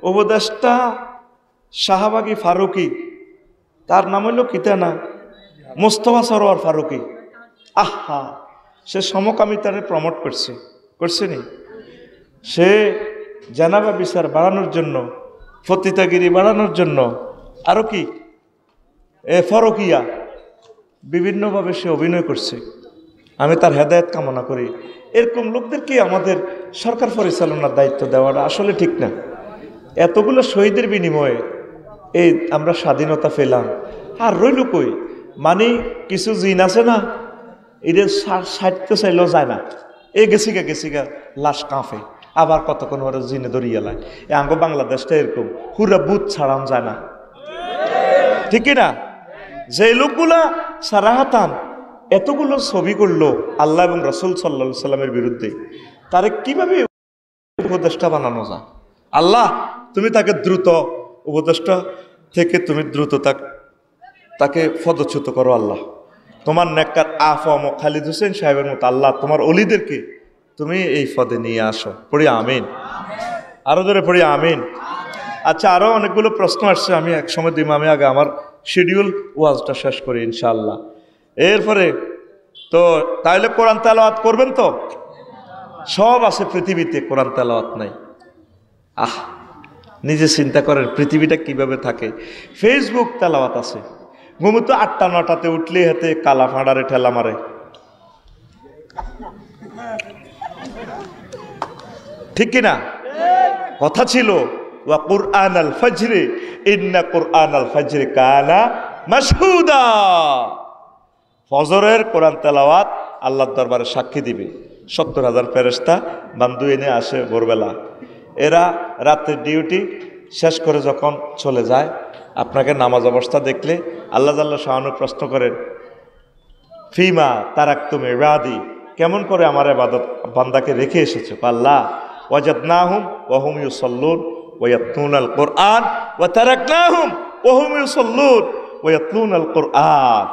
উপদেষ্টা শাহবাগী ফারুকি, তার নাম হইল কিতা না, মোস্তফা সরোয়ার ফারুকি। আহা, সে সমকামিতারে প্রমোট করছে নি? সে জানাবা বিচার বাড়ানোর জন্য, ফতিতাগিরি বাড়ানোর জন্য, আরো কি ফরকিয়া বিভিন্নভাবে সে অভিনয় করছে। আমি তার হেদায়েত কামনা করি। এরকম লোকদেরকে আমাদের সরকার পরিচালনার দায়িত্ব দেওয়াটা আসলে ঠিক না। এতগুলো শহীদের বিনিময়ে এই আমরা স্বাধীনতা পেলাম, আর রইল কই? মানে কিছু জিন আছে না, এদের সাইতে চাইলেও যায় না, এ গেছিগা লাশ কাঁপে, আবার কতক্ষণ ওরা জিনে ধরিয়ে লায়। এ আঙ্গ বাংলাদেশটা এরকম, পুরা বুথ ছাড়ান যায় না, ঠিক না? যে লোকগুলা সারাহাতান এতগুলো ছবি করলো আল্লাহ এবং রাসূল সাল্লাল্লাহু আলাইহি সাল্লামের বিরুদ্ধে, তারে কিভাবে উপদেষ্টা বানানো যায়? আল্লাহ, তুমি তাকে দ্রুত উপদেষ্টা থেকে তুমি দ্রুত তাকে পদচ্যুত করো। আল্লাহ, তোমার নেককার আফম খালিদ হোসেন সাহেবের মতো আল্লাহ তোমার অলিদেরকে তুমি এই পদে নিয়ে আসো। পড়ি আমিন, আরো ধরে পড়ি আমিন। আচ্ছা, আরো অনেকগুলো প্রশ্ন আসছে, আমি এক সময় দিই, আমি আগে আমার শিডিউল ওয়াজটা শেষ করি ইনশাআল্লাহ। এরপরে তো তাহলে কোরআন তেলাওয়াত করবেন তো? সব আছে পৃথিবীতে, কোরআন তেলাওয়াত নাই। নিজে চিন্তা করেন পৃথিবীটা কিভাবে থাকে। ফেসবুক তেলাওয়াত আছে, ঘুমতো 8টা-9টাতে উঠলে হাতে কালা ফাঁড়ারে ঠেলা মারে। ঠিক কিনা? কথা ছিল ওয়া কুরআনাল ফাজরি ইন্না কুরআনাল ফাজরি কানা মাশহুদা। ফজরের কোরআন তেলাওয়াত আল্লাহর দরবারে সাক্ষী দিবে। 70,000 ফেরেশতা বান্দু এনে আসে ভোরবেলা। এরা রাতের ডিউটি শেষ করে যখন চলে যায়, আপনাকে নামাজ অবস্থা দেখলে আল্লাহ জাল্লা শাআনু প্রশ্ন করেন, ফিমা তারাকতুম ইবাদি, কেমন করে আমার ইবাদত বান্দাকে রেখে এসেছো? আল্লাহ, ওয়াজাদনাহুম ওয়া হুম ইউসাল্লুন ওয়া ইয়াতলুনাল কুরআন ওয়া তারাকনাহুম ওয়া হুম ইউসাল্লুন ওয়া ইয়াতলুনাল কুরআন।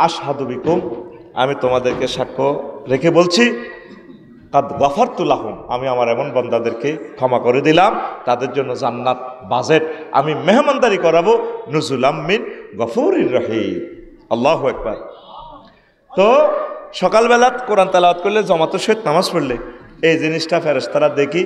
আশহাদু বিকুম, আমি তোমাদেরকে সাক্ষ্য রেখে বলছি, কাদ গাফারতু লাহুম, আমি আমার এমন বান্দাদেরকে ক্ষমা করে দিলাম, তাদের জন্য জান্নাত বাজেট আমি মেহমানদারি করাবো, নুজুলাম মিন গফুরির রহিম। আল্লাহু আকবার। তো সকালবেলা কোরআন তেলাওয়াত করলে, জামাতের সহিত নামাজ পড়লে এই জিনিসটা ফেরেশতারা দেখি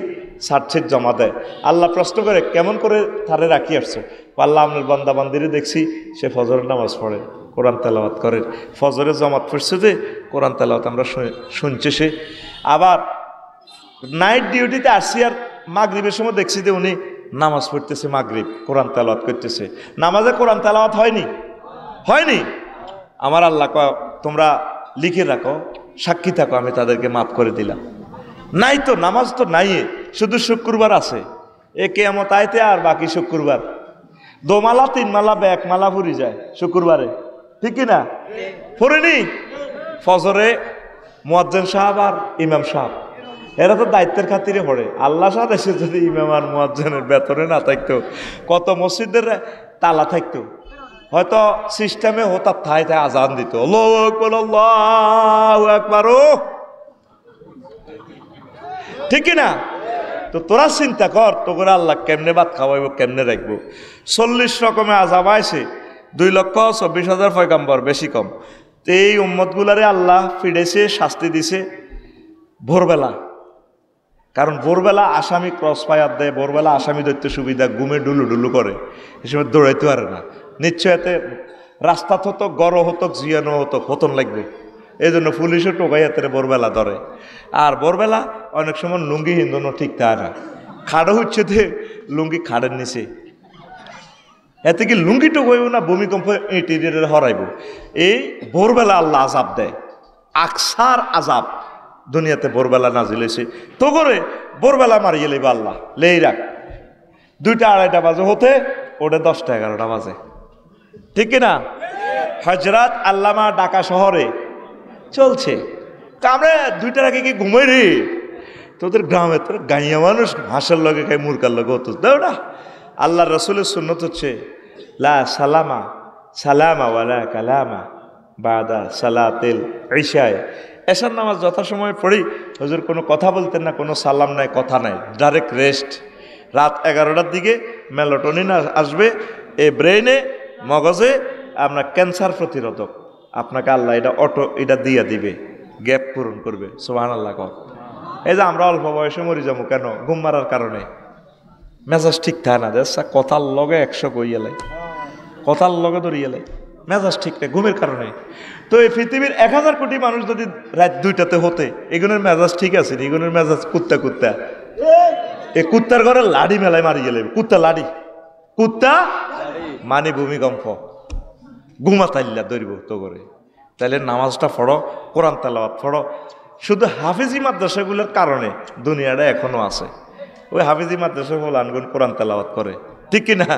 সার্চিট জমা দেয়। আল্লাহ প্রশ্ন করে, কেমন করে তারে রাখি আসছো? আল্লাহ, আপনার বান্দা বান্দিরে দেখছি সে ফজরের নামাজ পড়ে, কোরআন তেলাওয়াত করে, ফজরে জামাত পড়ছে যে কোরআন তেলাওয়াত আমরা শুনছি। সে আবার নাইট ডিউটিতে আসছি, আর মাগরিবের সময় দেখছি যে উনি নামাজ পড়তেছে, মাগরিব কোরআন তেলাওয়াত করতেছে। নামাজে কোরআন তেলাওয়াত হয়নি। আমার আল্লাহ কয়, তোমরা লিখে রাখো, সাক্ষী থাকো, আমি তাদেরকে মাফ করে দিলাম। নাই তো, নামাজ তো নাই, শুধু শুক্রবার আছে। এ কিয়ামত আইতে আর বাকি শুক্রবার 2 মালা 3 মালা 1 মালা ফুরি যায় শুক্রবারে, ঠিক কিনা? ফুরিনি। ফজরে মুয়াজ্জিন সাহেব আর ইমাম সাহেব এরা তো দায়িত্বের খাতিরে পড়ে। আল্লাহ সাহেব এসে যদি ইমাম আর মুয়াজ্জিনের বেতনে না থাকতো, কত মসজিদের তালা থাকতো, হয়তো সিস্টেমে হঠাৎ থাই আজান দিত, আল্লাহু আকবার আল্লাহু আকবার, ঠিক না? তো তোরা চিন্তা কর, তোরা আল্লাহ কেমনে ভাত খাওয়াইব, কেমনে রাখবো? 40 রকমের আযাব আইছে, 2,24,000 পয়গাম্বর, বেশি কম। তো এই উম্মতগুলারে আল্লাহ ফিরেছে, শাস্তি দিছে ভোরবেলা। কারণ ভোরবেলা আসামি ক্রস ফায়ার দেয়, ভোরবেলা আসামি ধরতে সুবিধা, ঘুমে ডুলু করে, এ সময় দৌড়াইতে পারে না। নিশ্চয় এতে রাস্তা হতো, গড় হতো, জিয়ানো হতো, হতন লাগবে। এই জন্য পুলিশও টোকাই হাতে ভোরবেলা ধরে। আর ভোরবেলা অনেক সময় লুঙ্গি হিন্দনো ঠিক তা না, খাড়ো হচ্ছে যে লুঙ্গি খাড়ের নিচে, এতে কি লুঙ্গি টোকাইব না ভূমিকম্প ইন্টিরিয়ারে হরাইব। এই ভোরবেলা আল্লাহ আজাব দেয়, আকসার আজাব দুনিয়াতে ভোরবেলা নাজিল হয়েছে। তো করে ভোরবেলা মারিয়ে লেবা আল্লাহ, লেই রাখ। 2টা-2:30 বাজে হতে ওটা 10টা-11টা বাজে, ঠিক কিনা? হজরত আল্লামা ঢাকা শহরে চলছে, আমরা 2টার আগে কি ঘুমাই রে? তোদের গ্রামে তোর গাইয়া মানুষ হাঁসের লগে খাই, মুরকার লগে হতো না। আল্লাহ রসুলের সুন্নত হচ্ছে লা সালামা সালামা ওয়ালা কালামা বাদা সালাতিল ইশায়। এশার নামাজ যথাসময়ে পড়ি, হুজুর কোনো কথা বলতেন না, কোনো সালাম নাই, কথা নাই, ডাইরেক্ট রেস্ট। রাত 11টার দিকে মেলাটোনিন আসবে এই ব্রেনে, মগজে, আপনার ক্যান্সার প্রতিরোধক। আপনাকে আল্লাহ এটা দিয়ে দিবে, গ্যাপ পূরণ করবে। সুবহানাল্লাহ। এই যে আমরা অল্প বয়সে মরি যাবো কেন? ঘুম মারার কারণে। মেজাজ ঠিক থাকে না, দেশা কথার লগে 100 কইয়ালাই, কথার লগে ধরিয়ালাই, মেজাজ ঠিক নেই ঘুমের কারণে। তো এই পৃথিবীর 1000 কোটি মানুষ যদি রাত 2টাতে হতে, এগুলোর মেজাজ ঠিক আছে, এগুলোর মেজাজ কুত্তা এই কুত্তার ঘরে লাড়ি মেলায় মারি গেলে, কুত্তা মানে ভূমিকম্প, ঘুমাতাইল্লা ধরব তো করে। তাইলে নামাজটা পড়ো, কোরআন তেলাওয়াত পড়ো। শুধু হাফিজি মাদ্রাসাগুলোর কারণে দুনিয়াটা এখনো আছে। ওই হাফিজি মাদ্রাসা হল আনগুন কোরআন তেলাওয়াত করে, ঠিক কিনা?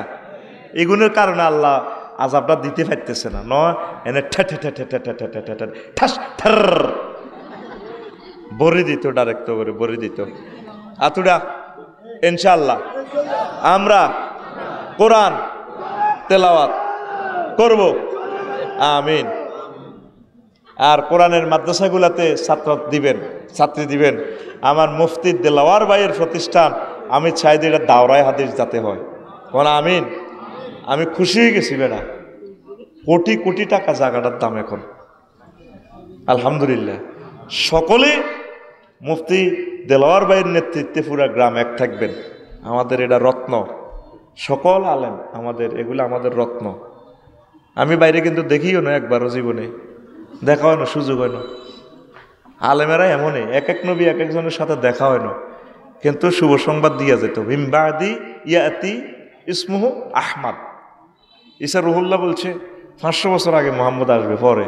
এগুলোর কারণে আল্লাহ আযাবটা দিতে পারতেছে না। নয় এনে ঠাস ঠার বরি দিত, ডাইরেক্ট করে বরি দিত। আতুডা ইনশাআল্লাহ আমরা কোরআন তেলাওয়াত করব, আমিন। আর কোরআনের মাদ্রাসাগুলাতে ছাত্রী দিবেন। আমার মুফতি দেলাওয়ার ভাইয়ের প্রতিষ্ঠান, আমি চাই যে এটা দাওরায়ে হাদিস যাতে হয়। বলা আমিন। আমি খুশি হয়ে গেছি বেটা, কোটি কোটি টাকা জায়গাটার দাম এখন, আলহামদুলিল্লাহ। সকলে মুফতি দেলাওয়ার ভাইয়ের নেতৃত্বে পুরা গ্রাম এক থাকবেন। আমাদের এটা রত্ন, সকল আলেম আমাদের, এগুলো আমাদের রত্ন। আমি বাইরে কিন্তু দেখিও না, একবারও জীবনে দেখা হয় না, সুযোগ হয় না। আলেমেরা এমনই, এক নবী এক একজনের সাথে দেখা হয় না, কিন্তু শুভ সংবাদ দিয়া যেত। মিম্বাদি ইয়াতি ইসমুহু আহমদ। ঈসা রুহুল্লাহ বলছে 500 বছর আগে মোহাম্মদ আসবে, পরে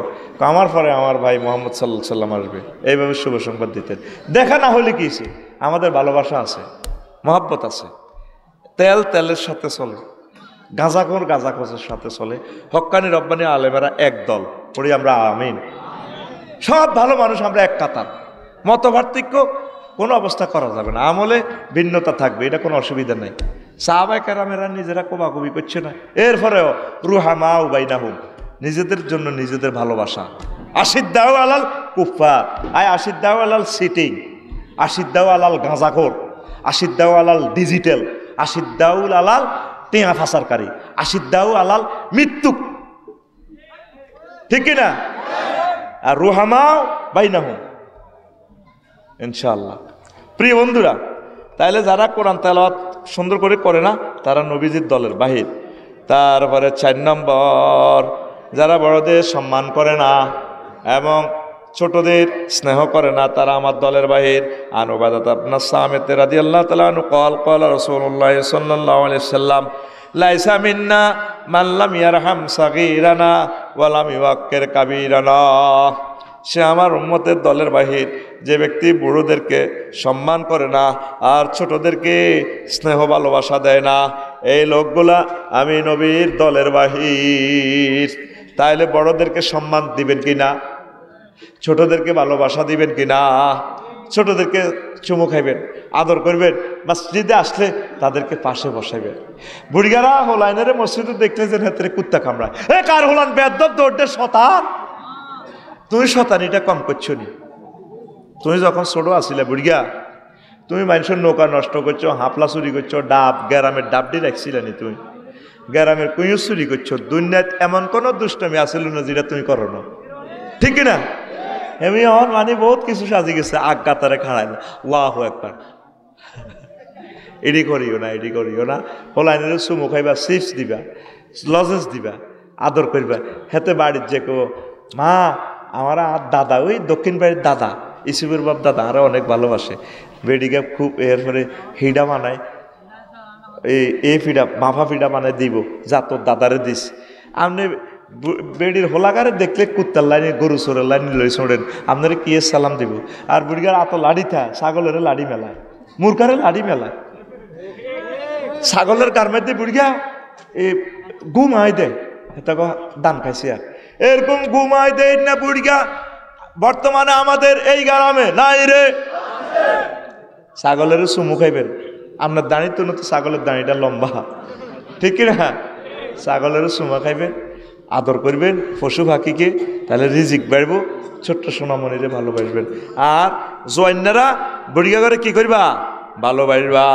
আমার পরে আমার ভাই মোহাম্মদ সাল্লাল্লাহু আলাইহি সাল্লাম আসবে। এইভাবে শুভ সংবাদ দিতেন। দেখা না হলে কি হয়েছে? আমাদের ভালোবাসা আছে, মহব্বত আছে। তেলের সাথে চলে, গাঁজাখোরের সাথে চলে। হক্কানি রব্বানি আলেমেরা এক দল, পড়ি আমরা আমিন। সব ভালো মানুষ আমরা এক কাতার। মতপার্থক্য কোনো অবস্থা করা যাবে না, আমলে ভিন্নতা থাকবে, এটা কোনো অসুবিধা নেই। সাহাবায়ে কেরামেরা নিজেরা কোবাকুবি করছে না, এরপরেও রুহামাউ বাইনাহুম, নিজেদের জন্য নিজেদের ভালোবাসা। আশিদ্দাউ আলাল কুফার, আশিদ্দাউ আলাল সিটিং, আশিদ্দাউ আলাল গাঁজাখোর, আশিদ্দাউ আলাল ডিজিটাল, আশিদ্দাউ আলাল টেঙা ফাঁসারকারী, আশিদ্দাউ আলাল মৃত্যু, ঠিক কিনা? আর রুহামাউ বাইনাহুম, ইনশাআল্লাহ। প্রিয় বন্ধুরা, তাইলে যারা কোরআন তেলাওয়াত সুন্দর করে না, তারা নবীজির দলের বাহির। তারপরে 4 নম্বর, যারা বড়দের সম্মান করে না এবং ছোটদের স্নেহ করে না, তারা আমার দলের বাহির। আনুবাদাত আপনার সামেত রাদিয়াল্লাহু তাআলা আনহু ক্বাল রাসূলুল্লাহ সাল্লাল্লাহু আলাইহি সাল্লাম লাইসা মিন্না মান লাম ইয়ারহাম সাগীরানা ওয়া লাম ইউক্কির কাবীরানা। সে আমার উম্মতের দলের বাহির, যে ব্যক্তি বুড়োদেরকে সম্মান করে না আর ছোটদেরকে স্নেহ ভালোবাসা দেয় না, এই লোকগুলা আমি নবীর দলের বাহির। তাইলে বড়দেরকে সম্মান দিবেন কিনা? ছোটদেরকে ভালোবাসা দিবেন কিনা? ছোটদেরকে চুমু খাইবেন, আদর করবেন, মসজিদে আসলে তাদেরকে পাশে বসাইবেন। বুড়িগারা হোলাইনের মসজিদে দেখলে যে হাতে কুত্তা কামড়া, এ কার হোলান বেদ্দব দৌড়ে শতান, তুমি শতানিটা কম করছো নি? তুমি যখন ছোট আসিলে বুড়িয়া, তুমি মানুষের নৌকা নষ্ট করছো, হাপলা চুরি করছো, ডাব গ্যারামের ডাবডি রাখছিলে নি? তুমি গ্যারামের কুইও চুরি করছো। দুনিয়াত এমন কোন দুষ্টমি আসিল না যেটা তুমি করো না, ঠিক না? এমনি আমার মানে বহুত কিছু সাজি গেছে, আগ কাতারে খাড়ায় না, আল্লাহু আকবার। এডি করিও না। হোলাইনের চুমু খাইবা, চিপস দিবা, লজেন্স দিবা, আদর করবা। হেতে বাড়ির যে কো মা আমার দাদা, ওই দক্ষিণ বাড়ির দাদা, ইসুফের বাপ দাদা আরো অনেক ভালোবাসে। বেডিকে খুব এরপরে হিডা বানায়, এই ফিডা মাফা ফিডা বানায় দিব, যা তোর দাদারে দিস। আপনি বেডির হোলাগারে দেখলে কুত্তার লাইনে গরু চোরের লাইনে লই ছোড়েন, আপনারা কি সালাম দিব? আর বুড়িগার আত লাড়ি থা, ছাগলের লাড়ি মেলায়, মুরগারে লাড়ি মেলায়, ছাগলের গার্মেন্টে বুড়িগা এই ঘুমাই দেয়, এটা দান খাইছে। আর এরকম ঘুমাই দেয় না বুড়িগা বর্তমানে আমাদের এই গ্রামে নাই রে। ছাগলের চুমু খাইবেন, আপনার দাঁড়ি তো না, তো ছাগলের দাঁড়িটা লম্বা, ঠিক না? ছাগলের চুমা খাইবেন, আদর করবেন পশু পাখিকে, তাহলে রিজিক বাড়বো। ছোট্ট সোনামণিরে ভালোবাসবেন। আর জোয়ান্নারা বুড়িগা করে কি করবা? ভালোবাসবা।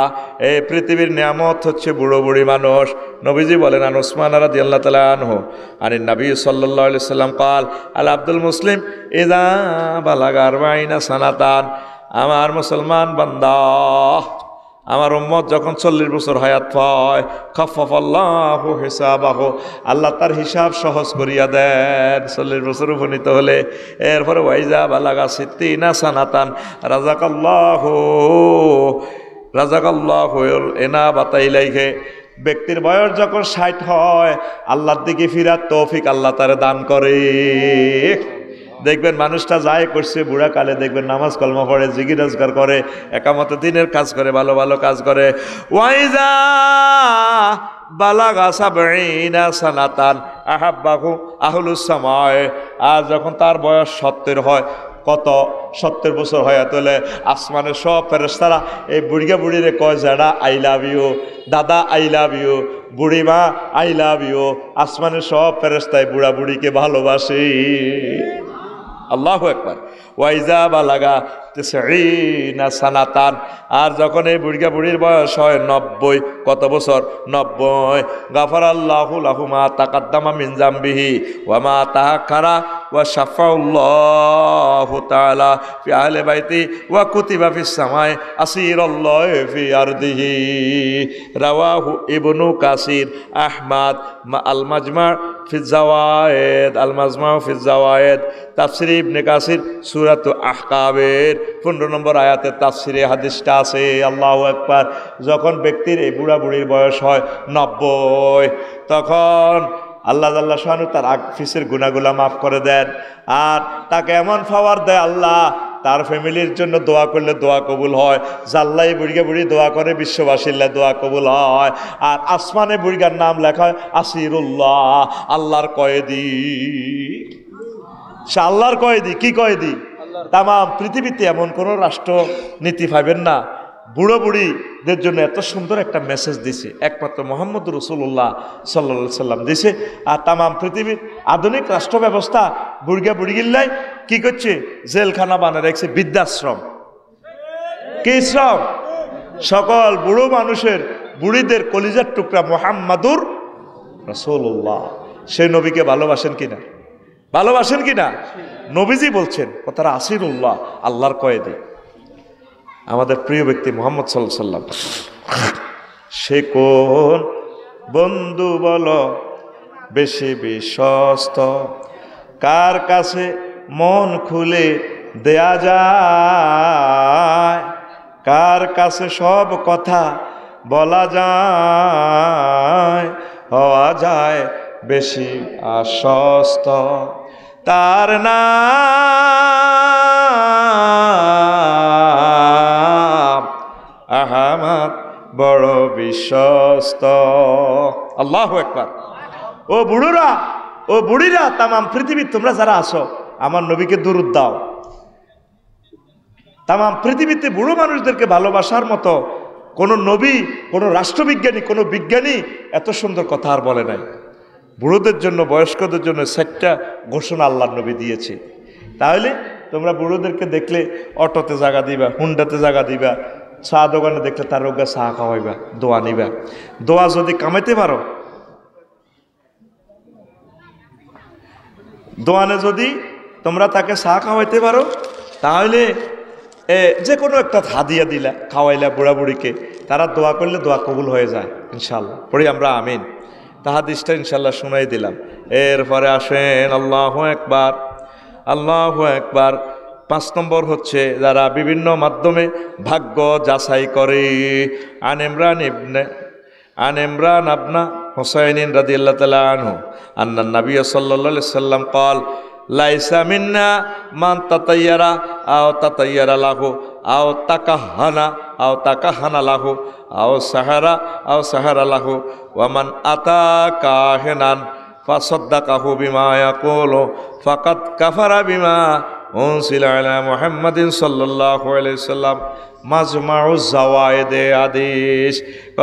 এই পৃথিবীর নিয়ামত হচ্ছে বুড়ো বুড়ি মানুষ। নবীজি বলেন, আন উসমান রাদিয়াল্লাহু তাআলা আনহু আনিন নবী সাল্লাল্লাহু আলাইহি সাল্লাম قال আল আব্দুল মুসলিম ইযা বালাগা 40 সানাতান, আমার মুসলমান বান্দা, আমার উম্মত যখন 40 বছর হায়াত পায়, খাফফাল্লাহু হিসাবাহু, আল্লাহ তার হিসাব সহজ করিয়া দেন 40 বছর উপনীত হলে। এরপরে ওয়াইজা বালাগা 60 সানাতান রাযাকাল্লাহু ইনাবাতা ইলাইহি, ব্যক্তির বয়স যখন 60 হয়, আল্লাহর দিকে ফিরার তৌফিক আল্লাহ তারে দান করে। দেখবেন মানুষটা যায় করছে, বুড়া কালে দেখবেন নামাজ কলমা পড়ে, জিকির আজকার করে, একামতে দিনের কাজ করে, ভালো ভালো কাজ করে। ওয়াইজা বালাগা 70 সানাতান আহাব্বাহু আহলুস সামায়ে, আর যখন তার বয়স 70 হয়, কত 70 বছর হয়ে তোলে, আসমানের সব ফেরেশতারা এই বুড়িয়া বুড়িরে কয়, যারা আই লাভ ইউ, দাদা আই লাভ ইউ, বুড়িমা আই লাভ ইউ। আসমানের সব ফেরেশতায় বুড়া বুড়িকে ভালোবাসে। আল্লাহু আকবার। ওয়াইজা বালাগা 90 সানাতান, আর যখন এই বুড়িয়া বুড়ির বয়স হয় 90, কত বছর? 90। গাফারাল্লাহু লাহু মা তাকাদ্দামা মিন জামবিহি ওয়া মা তাআখারা ওয়া শাফাউল্লাহু তাআলা ফি আহলি বাইতি ওয়া কুতিবা ফিস সামায়ে আসীরাল্লাহি ফি আরদিহি। রাওয়াহু ইবনু কাসির, আহমদ, আল মাজমা ফি জাওয়ায়েদ, আল মাজমা ফি জাওয়ায়েদ, তাফসীর ইবনে কাসির সূরাত আহকাবের 15 নম্বর আয়াতের তাফসীরে হাদিসটা আছে। আল্লাহু আকবার। যখন ব্যক্তির এই বুড়া বুড়ির বয়স হয় 90, তখন আল্লাহ আল্লাহ শানু তার আগফিসের গুনাহগুলা মাফ করে দেন, আর তাকে এমন পাওয়ার দেয় আল্লাহ, তার ফ্যামিলির জন্য দোয়া করলে দোয়া কবুল হয়। জাল্লাই বুড়িয়া বুড়ি দোয়া করে, বিশ্ববাসীর দোয়া কবুল হয়। আর আসমানে বুড়িগার নাম লেখা হয় আসিরুল্লাহ, আল্লাহর কয়েদি। সে আল্লাহর কয়েদি। কি কয়েদি? তাম পৃথিবীতে এমন কোনো রাষ্ট্র নীতি পাবেন না বুড়ো বুড়িদের জন্য এত সুন্দর একটা মেসেজ দিছে, একমাত্র মোহাম্মদ রাসূলুল্লাহ সাল্লাল্লাহু আলাইহি সাল্লাম দিছে। আর তাম পৃথিবীর আধুনিক রাষ্ট্র ব্যবস্থা বুড়িয়া বুড়িগিল্লাই কি করছে? জেলখানা বানিয়ে রাখছে, বৃদ্ধাশ্রম। কি শ্রম? সকল বুড়ো মানুষের, বুড়িদের কলিজার টুকরা মুহাম্মাদুর রাসূলুল্লাহ, সেই নবীকে ভালোবাসেন কিনা? ভালোবাসেন কিনা? নবীজি বলছেন তারা আসিরুল্লাহ, আল্লাহর কয়েদি। আমাদের প্রিয় ব্যক্তি মুহাম্মদ সাল্লাল্লাহু আলাইহি সাল্লাম, সে কোন বন্ধু বলো বেশি বিশ্বস্ত, কার কাছে মন খুলে দেয়া যায়, কার কাছে সব কথা বলা যায়, হওয়া যায় বেশি আশ্বস্ত, তার নাম আহমদ বড় বিশ্বস্ত। আল্লাহু আকবার। ও বুড়োরা, ও বুড়িরা, তামাম পৃথিবীর তোমরা যারা আসো, আমার নবীকে দুরূদ দাও। তামাম পৃথিবীতে বুড়ো মানুষদেরকে ভালোবাসার মতো কোনো নবী, কোনো রাষ্ট্রবিজ্ঞানী, কোনো বিজ্ঞানী এত সুন্দর কথা আর বলে নাই। বুড়োদের জন্য, বয়স্কদের জন্য সেটা ঘোষণা আল্লাহর নবী দিয়েছে। তাহলে তোমরা বুড়োদেরকে দেখলে অটোতে জায়গা দিবা, হুন্ডাতে জায়গা দিবা, চা দোকানে দেখলে তার রোগা চা খাওয়াইবা, দোয়া নিবা। দোয়া যদি কামাইতে পারো, দোয়ানে যদি তোমরা তাকে চা খাওয়াইতে পারো, তাহলে যে কোনো একটা হাদিয়া দিলা, খাওয়াইলা বুড়া বুড়িকে, তারা দোয়া করলে দোয়া কবুল হয়ে যায় ইনশাল্লাহ। পড়ি আমরা আমিন। হাদিসটা ইনশাল্লাহ শুনাই দিলাম। এরপরে আসেন আল্লাহু আকবার, আল্লাহু আকবার। 5 নম্বর হচ্ছে যারা বিভিন্ন মাধ্যমে ভাগ্য যাচাই করে। আন ইমরান আবনা হুসাইন রাদিয়াল্লাহু তাআলা আনহু আন্না নবী সাল্লাল্লাহু আলাইহি সাল্লাম قال লাইসা মিন্না মান তাতাইয়ারা আও তাতাইয়ারা লাহু আও তাকাহানা লাহু আও সাহারা লাহু ওয়ামান আতা কাহিনান ফাসাদ্দাকাহু বিমা ইয়াকুলু ফাকাদ কাফারা বিমা উনসিলা আলা মুহাম্মাদিন সাল্লাল্লাহু আলাইহি সাল্লাম। মাজমাউ জাওয়ায়েদে হাদিস।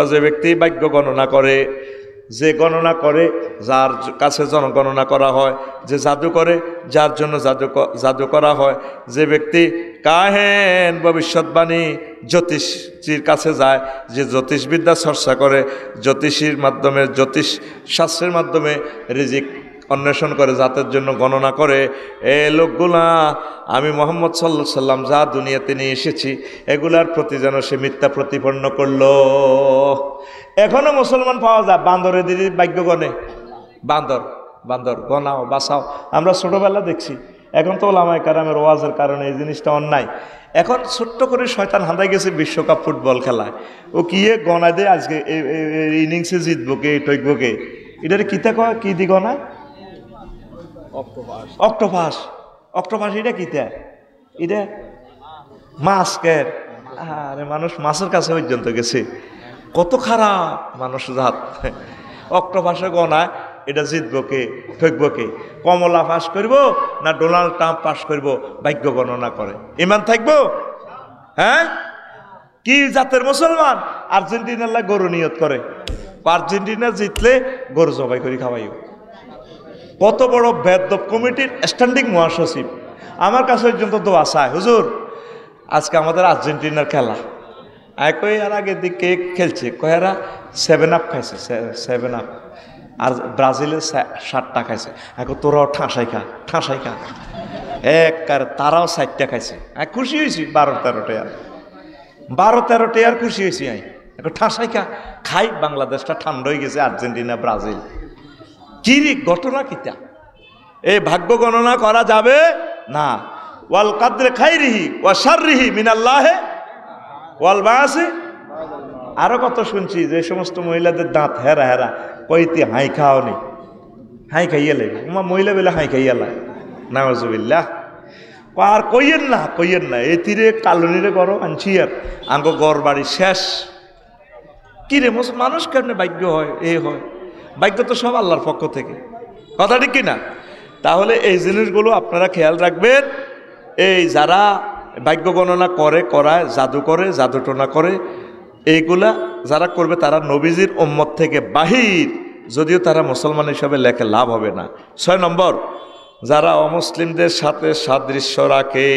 যে ব্যক্তি ভাগ্য গণনা করে, যে গণনা করে, যার কাছে জনগণনা করা হয়, যে জাদু করে, যার জন্য জাদু করা হয়, যে ব্যক্তি কাহেন ভবিষ্যৎবাণী জ্যোতিষীর কাছে যায়, যে জ্যোতিষবিদ্যা চর্চা করে, জ্যোতিষীর মাধ্যমে, জ্যোতিষ শাস্ত্রের মাধ্যমে রিজিক অন্বেষণ করে, জাতের জন্য গণনা করে, এই লোকগুলা আমি মুহাম্মদ সাল্লাল্লাহু আলাইহি সাল্লাম যা দুনিয়াতে নিয়ে এসেছি এগুলার প্রতি যেন সে মিথ্যা প্রতিপন্ন করলো। এখনো মুসলমান পাওয়া যায় বান্দরে দিদি ভাগ্য গণে, বান্দর বান্দর গনাও বাঁচাও। আমরা ছোটবেলা দেখছি, এখন তো ওলামায়ে কেরামের ওয়াজের কারণে এই জিনিসটা অন্যায়। এখন ছোট্ট করে শয়তান হাঁদাই গেছে বিশ্বকাপ ফুটবল খেলায়, ও কি গনায় দে আজকে ইনিংসে জিতবো কে, ঠকবো কে, এটার কিতা কয়, কি দি গনায়? অক্টোপাস। অক্টোপাস এটা কিতা? এটা মাছকের। আরে মানুষ মাছের কাছে পর্যন্ত গেছে, কত খারাপ মানুষ জাত। অক্টোপাসে গনায় এটা জিতবো কে, ঠকবো কে, কমলা পাস করব না ডোনাল্ড ট্রাম্প পাস করব, ভাগ্য গণনা করে। ইমান থাকবো? হ্যাঁ, কি জাতের মুসলমান? আর্জেন্টিনার গরু নিয়ত করে, আর্জেন্টিনা জিতলে গরু জবাই করে খাওয়াইও। কত বড় বেদব কমিটির স্ট্যান্ডিং মহাসচিব আমার কাছে পর্যন্ত দোয়া চায়, হুজুর আজকে আমাদের আর্জেন্টিনার খেলা, কই আর আগে দিকে খেলছে, কয়েরা 7 আপ খাইছে, 7 আপ, আর ব্রাজিলের 7টা খাইছে। এখন তোরাও ঠাঁসাই খা, ঠাঁসাই খা, তারাও 4টা খাইছে। খুশি হয়েছি 12-13 টেয়ার, 12-13 টেয়ার খুশি হয়েছি। এখন ঠাঁসাই খা, খাই। বাংলাদেশটা ঠান্ডা হয়ে গেছে, আর্জেন্টিনা ব্রাজিল। কি ঘটনা কিতা? এই ভাগ্য গণনা করা যাবে না। ওয়াল কাদরে খাইরিহি ওয়া শাররিহি মিনাল্লাহি ওয়াল বাসি। আরো কত শুনছি যে সমস্ত মহিলাদের দাঁত হেরা হেরা, কইতে হাই খাও নি, হাই খাইয়া লাগে, মহিলা বেলা হাই খাইয়া লাগে, নাউজুবিল্লাহ। আর কইয়েন না, কইয়েন না, এই তীরে কালনিরে গরম আনছি আর আঙ্গ গড় বাড়ি শেষ। কি রে মানুষ কেমনে ভাগ্য হয়? এই হয় ভাগ্য তো সব আল্লাহর পক্ষ থেকে, কথা ঠিক কিনা? তাহলে এই জিনিসগুলো আপনারা খেয়াল রাখবেন। এই যারা ভাগ্য গণনা করে, করায়, জাদু করে, জাদুটনা করে, এইগুলা যারা করবে তারা নবীজির উম্মত থেকে বাহির, যদিও তারা মুসলমান হিসাবে লেখে লাভ হবে না। 6 নম্বর, যারা অমুসলিমদের সাথে সাদৃশ্য রাখে।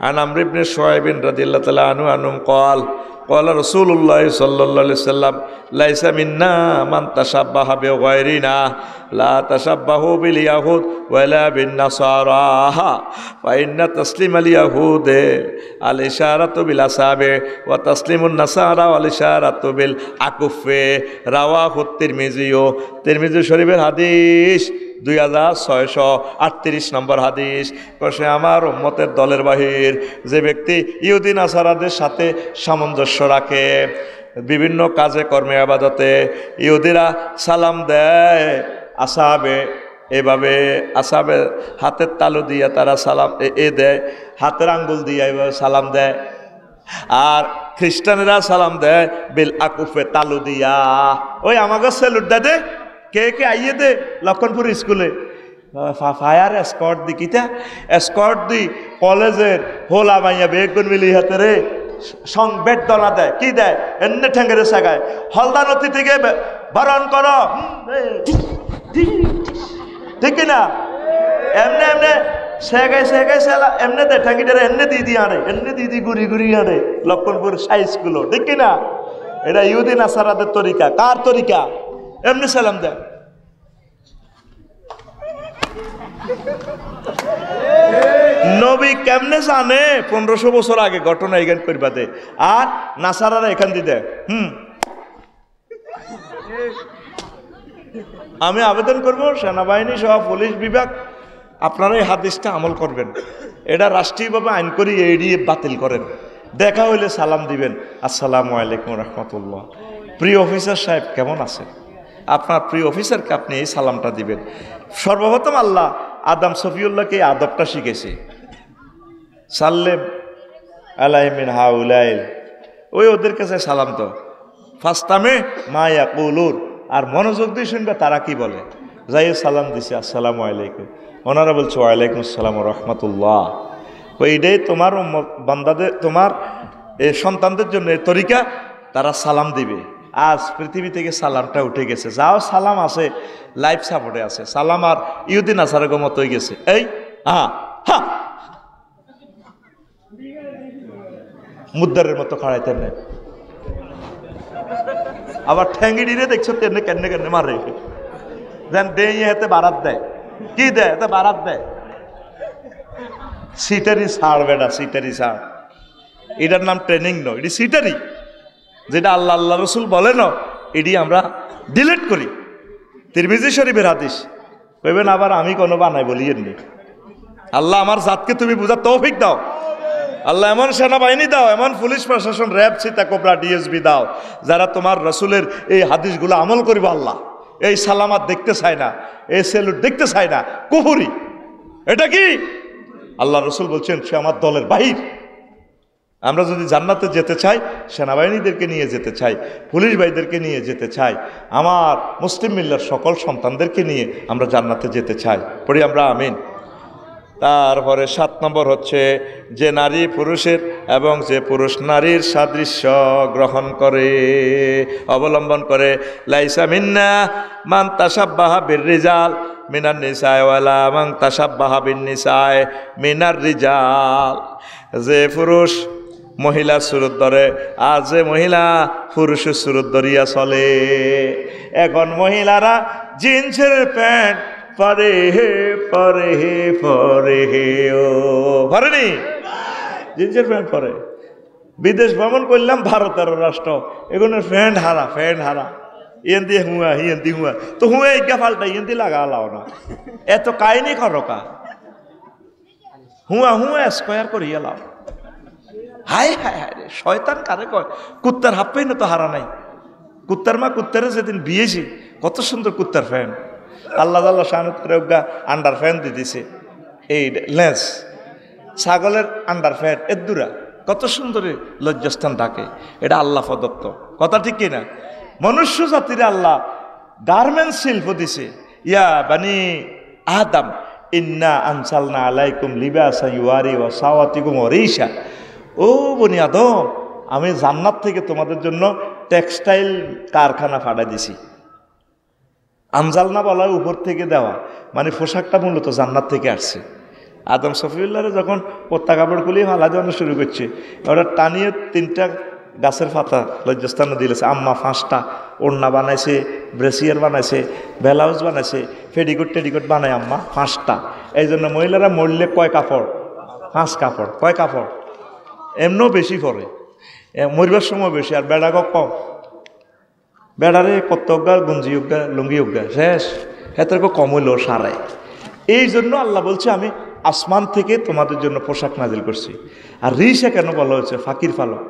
আন আমর ইবনে শুআয়ব রাদিয়াল্লাহু তাআলা আনহু ক্বাল ক্বালা রাসূলুল্লাহ সাল্লাল্লাহু আলাইহি সাল্লাম লাইসা মিন্না মান তাশাব্বাহা বিগায়রিনা লা তাশাব্বাহু বিল ইয়াহুদ ওয়ালা বিন নাসারা ফা ইন্না তাসলিমাল ইয়াহুদ আল ইশারাতু বিল আসাবে ওয়া তাসলিমুন নাসারা ওয়াল ইশারাতু বিল আকুফে। রাওয়াহু তিরমিজি শরীফের হাদিস, 2638 নম্বর হাদিস। কষে আমার উম্মতের দলের বাহির যে ব্যক্তি ইহুদি নাসারাদের সাথে সামঞ্জস্য রাখে বিভিন্ন কাজে কর্মে আবাদতে, ইহুদিরা সালাম দেয় আসাবে, এভাবে আসাবে হাতের তালু দিয়া তারা সালাম দেয়, হাতের আঙ্গুল দিয়া এভাবে সালাম দেয়। আর খ্রিস্টানেরা সালাম দেয় বিল আকুফে, তালু দিয়া। ওই আমাকে স্যালুট দেয় দে, কে কে আইয়ে দে লক্ষণপুর স্কুলে ফায়ার এসকর্ট দি, কিতা এসকর্ট দি কলেজের হোলা মাইয়া বেগুন মিলি হাতে রে সংবেদ দলা দেয়, কি দেয় এমনি ঠেঙ্গেরে সাগায়, হলদা নদী থেকে বরণ করো, ঠিক না? এমনি এমনি সেগাই সেগাই সেলা এমনি দে ঠেঙ্গিটারে এমনি দিদি আনে, এমনি দিদি গুড়ি গুড়ি আনে লক্ষণপুর হাই স্কুলও, ঠিক না? এটা ইহুদি নাসারাদের তরিকা। কার তরিকা? এমনি সালাম দেয়। নবী কেমনে জানে 1500 বছর আগে ঘটনা এখান করবা দে, আর নাসারারা এখান দিয়ে দেয়। আমি আবেদন করব সেনাবাহিনী সহ পুলিশ বিভাগ, আপনারা এই হাদিসটা আমল করবেন। এটা রাষ্ট্রীয়ভাবে আইন করি এড়িয়ে বাতিল করেন। দেখা হইলে সালাম দিবেন, আসসালামু আলাইকুম রহমতুল্লাহ, প্রিয় অফিসার সাহেব কেমন আছেন? আপনার প্রিয় অফিসারকে আপনি এই সালামটা দিবেন। সর্বপ্রথম আল্লাহ আদম সফিউল্লাহকে এই আদবটা শিখেছে, সাল্লেম আলাইমিন হাউলাইল, ওই ওদের কাছে সালাম তো ফাস্তামে মায়া কৌলুর, আর মনোযোগ দিয়ে শুনবে তারা কি বলে। যাই সালাম দিছে আসসালামু আলাইকুম, ওনারা বলছে ওয়ালাইকুম আসসালাম রহমতুল্লাহ। এইটাই তোমার বান্দাদের, তোমার এই সন্তানদের জন্য এই তরিকা, তারা সালাম দিবে। আজ পৃথিবী থেকে সালামটা উঠে গেছে। যাও সালাম আছে, লাইফ সাপোর্টে আছে সালাম, আর ইউদিন আসারের মতো হয়ে গেছে। এই হা মুদ্দারের মতো খাড়াইতেন না, আবার ঠ্যাঙ্গিডিরে দেখছো তেমনি কেনে কেনে মারে, যেন দেই হাতে বারাত দেয়। কি দেয়? এতে বারাত দেয়। সিটারি ছাড় বেটা, সিটারি ছাড়। এটার নাম ট্রেনিং নয়, এটি সিটারি। যেটা আল্লাহ আল্লাহ রসুল বলে না, এটি আমরা ডিলিট করি। তিরমিজি শরীফের হাদিস কইবেন আবার আমি কোনো বানাই বলিয়েননি। আল্লাহ আমার জাতকে তুমি বুঝার তৌফিক দাও। আল্লাহ এমন সেনাবাহিনী দাও, এমন পুলিশ প্রশাসন, র্যাব, সীতা, কোবরা, ডিএসবি দাও, যারা তোমার রসুলের এই হাদিসগুলো আমল করবে। আল্লাহ এই সালামাত দেখতে চায় না, এই সেলুট দেখতে চায় না, কুফরি। এটা কি? আল্লাহ রসুল বলছেন সে আমার দলের বাহির। আমরা যদি জান্নাতে যেতে চাই, সেনাবাহিনীদেরকে নিয়ে যেতে চাই, পুলিশ ভাইদেরকে নিয়ে যেতে চাই, আমার মুসলিম মিল্লার সকল সন্তানদেরকে নিয়ে আমরা জান্নাতে যেতে চাই। পড়ি আমরা আমিন। তারপরে 7 নম্বর হচ্ছে যে নারী পুরুষের এবং যে পুরুষ নারীর সাদৃশ্য গ্রহণ করে, অবলম্বন করে। লাইসা মিন্না মান তাশাব্বাহা বিররিজাল মিনার নিসায় ওয়ালা মান তাশাব্বাহা বিন্নিসায় মিনার রিজাল। যে পুরুষ মহিলার সুরত ধরে, আর যে মহিলা পুরুষের সুরত ধরিয়া চলে। এখন মহিলারা জিন্সের প্যান্ট পরে হে পরে হে পরে হে, ও পরেনি? জিন্সের প্যান্ট পরে। বিদেশ ভ্রমণ করলাম, ভারতের রাষ্ট্র, এগুলো প্যান্ট হারা, প্যান্ট হারা, ইয়েন্দি হুয়া হিয়েন্দি হুয়া, তো হুয়া ইজ্ঞা ফাল্টা ইয়েন্দি লাগা লাও না, এত কাহিনী করকা হুয়া হুয়া স্কোয়ার করিয়া লাও। হায় হায় হায় রে, শয়তান কারে কয়? কুত্তার হাফ পেন তো হারা নাই। কুত্তার মা কুত্তারে যেদিন বিয়েছি, কত সুন্দর কুত্তার ফ্যান, আল্লাহ আল্লাহ শাহানুত্তরা আন্ডার ফ্যান দিয়ে দিছে। এই লেন্স ছাগলের আন্ডার ফ্যান এদুরা কত সুন্দর লজ্জাস্থান থাকে, এটা আল্লাহ প্রদত্ত কথা, ঠিক কিনা? মনুষ্য জাতির আল্লাহ গার্মেন্টস শিল্প দিছে। ইয়া বানি আদম ইন্না আনসালনা আলাইকুম লিবাসা ইউয়ারি ওয়া সাওয়াতিকুম ওয়ারিশা। ও বনি আদম, আমি জান্নাত থেকে তোমাদের জন্য টেক্সটাইল কারখানা ফাটাই দিছি। আনজালনা বলা উপর থেকে দেওয়া, মানে পোশাকটা মূলত জান্নাত থেকে আসছে। আদম সফিউল্লাহরে যখন পত্তা কাপড় খুলিয়ে ফালা দেওয়ানো শুরু করছে, ওরা টানিয়ে 3টা গাছের পাতা লজ্জাস্থানে দিলেছে। আম্মা 5টা ওড়না বানাইছে, ব্রেসিয়ার বানাইছে, ব্লাউজ বানাইছে, পেডিকোট টেডিকোট বানায় আম্মা 5টা। এই জন্য মহিলারা মরলে কয় কাপড়? 5 কাপড়। কয় কাপড়? এমনও বেশি পরে, মরিবার সময় বেশি, আর বেড়া কম। বেড়ারে কত অজ্ঞা, গঞ্জি অজ্ঞা, লুঙ্গি অজ্ঞা, শেষ হেতের কম হইল সারে। এই জন্য আল্লাহ বলছে আমি আসমান থেকে তোমাদের জন্য পোশাক নাজিল করছি। আর রিসে কেন বলা হচ্ছে? ফাঁকির ফালক,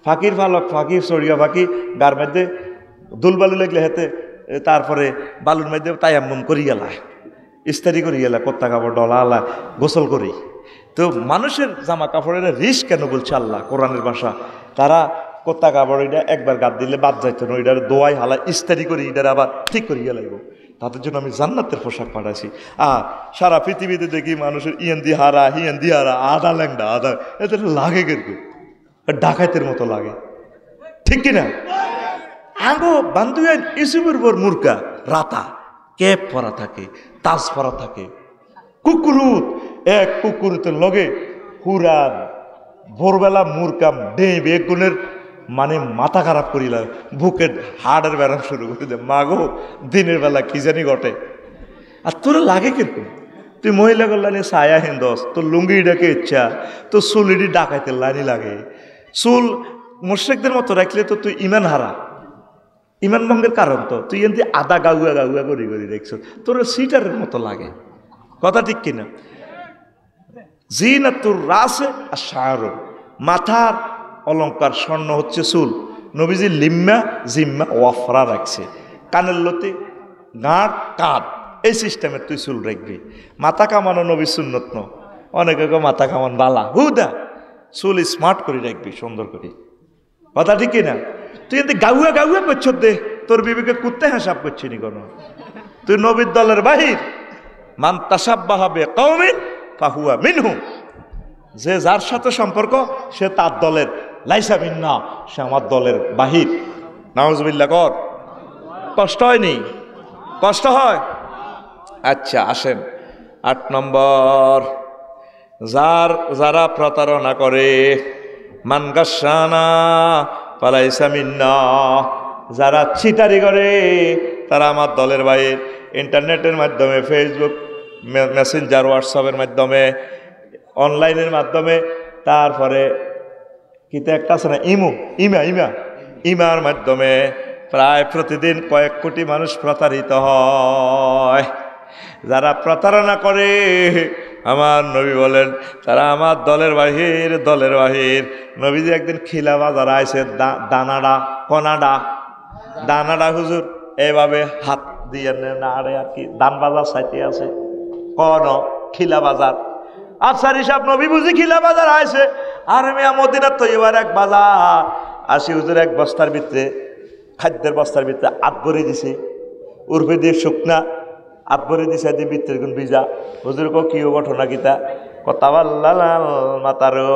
ফাঁকির ফালক, ফাঁকি চড়িয়া ফাঁকি, গার মধ্যে দুলবালু লাগলে হেতে, তারপরে বালুর মধ্যে তায়াম্মুম করি গেলা, ইস্তারি করি গেলা, কত্তা কাপড় ডলা আলা গোসল করি। তো মানুষের জামা কাপড়ের রিস কেন বলছে আল্লাহ? কোরআনের ভাষা। তারা কত্তা কাপড় এটা একবার গাদ দিলে বাদ যাইতো না, ওইটার দোয়াই হালা ইস্তারি করি, এটার আবার ঠিক করিয়া লাগবো। তাদের জন্য আমি জান্নাতের পোশাক পাঠাইছি। আর সারা পৃথিবীতে দেখি মানুষের ইয়েন্দি হারা, হিয়েন্দি হারা, আধা ল্যাংডা, আধা, এদের লাগে কিন্তু ডাকাইতের মতো লাগে, ঠিক কিনা? আগো বান্ধবী ইসুবের উপর মুরকা রাতা ক্যাপ পরা থাকে, তাজ পরা থাকে, কুকুরুত এক কুকুরুতের লগে হুরান ভোরবেলা মুরকাম ডেঁ বেগুনের মানে মাথা খারাপ করিলাম, বুকের হাড়ের ব্যারাম শুরু করে দে। মাগো দিনের বেলা কি জানি ঘটে। আর তোর লাগে কিরকম? তুই মহিলা করলানি ছায়া হিন্দস, তোর লুঙ্গি ডাকে ইচ্ছা, তোর চুলিডি ডাকাইতে লাইনি লাগে। চুল মোশেকদের মতো রাখলে তো তুই ইমান হারা, ইমান ভঙ্গের কারণ তো তুই এমনি আদা গাউয়া গাউয়া করি করি দেখছো, তোর সিটারের মতো লাগে, কথা ঠিক কিনা? জিনাতুর রাসে আর শাহরু, মাথার অলঙ্কার স্বর্ণ হচ্ছে চুল। নবীজি লিম্মা জিম্মা ওয়াফরা রাখছে, কানের লতি গাঁট কাঁধ এই সিস্টেমের তুই চুল রাখবি। মাথা কামানো নবী সুন্নত ন, অনেকে মাথা কামান বালা হুদা, চুল স্মার্ট করে রাখবি সুন্দর করে, কথা ঠিক না? তুই এতে গাউয়া গাউয়া করছ দে, তোর বিবেকে কুত্তে হাসাব করছি নি কোনো? তুই নবীর দলের বাহির। মান তাসাব্বাহা বিকওমিন ফাহুয়া মিনহুম, যে যার সাথে সম্পর্ক সে তার দলের, লাইসা মিন্না সে আমার দলের বাহির। নাউজুবিল্লাহ কর। কষ্ট হয়নি? কষ্ট হয়? আচ্ছা আসেন 8 নম্বর, যারা প্রতারণা করে, মান গাশশানা ফালাইসা মিন্না, যারা চিটারি করে তারা আমার দলের বাইরে। ইন্টারনেটের মাধ্যমে, ফেসবুক, মেসেঞ্জার, হোয়াটসঅ্যাপের মাধ্যমে, অনলাইনের মাধ্যমে, তারপরে কিতে একটা আছে না ইমার মাধ্যমে প্রায় প্রতিদিন কয়েক কোটি মানুষ প্রতারিত হয়। যারা প্রতারণা করে আমার নবী বলেন তারা আমার দলের বাহির। নবীজি একদিন খিলা বাজার আইসে, দানাডা হুজুর এইভাবে হাত দিয়ে নাড়ে আর কি, দান বাজার সাইতে আছে কোন খিলা বাজার। আফসার হিসাব নবী বুঝি খিলা বাজার আইসে, আর মিয়া মদিনার তো এবার এক বাজার আসি হুজুর, এক বস্তার ভিতরে, খাদ্যের বস্তার ভিতরে আত ভরে দিছে, উর্ফে দিয়ে শুকনা আত ভরে দিছে, দিয়ে ভিতরের গুণ ভিজা। হুজুর কি ঘটনা কিতা? কথা বললাল মাতারো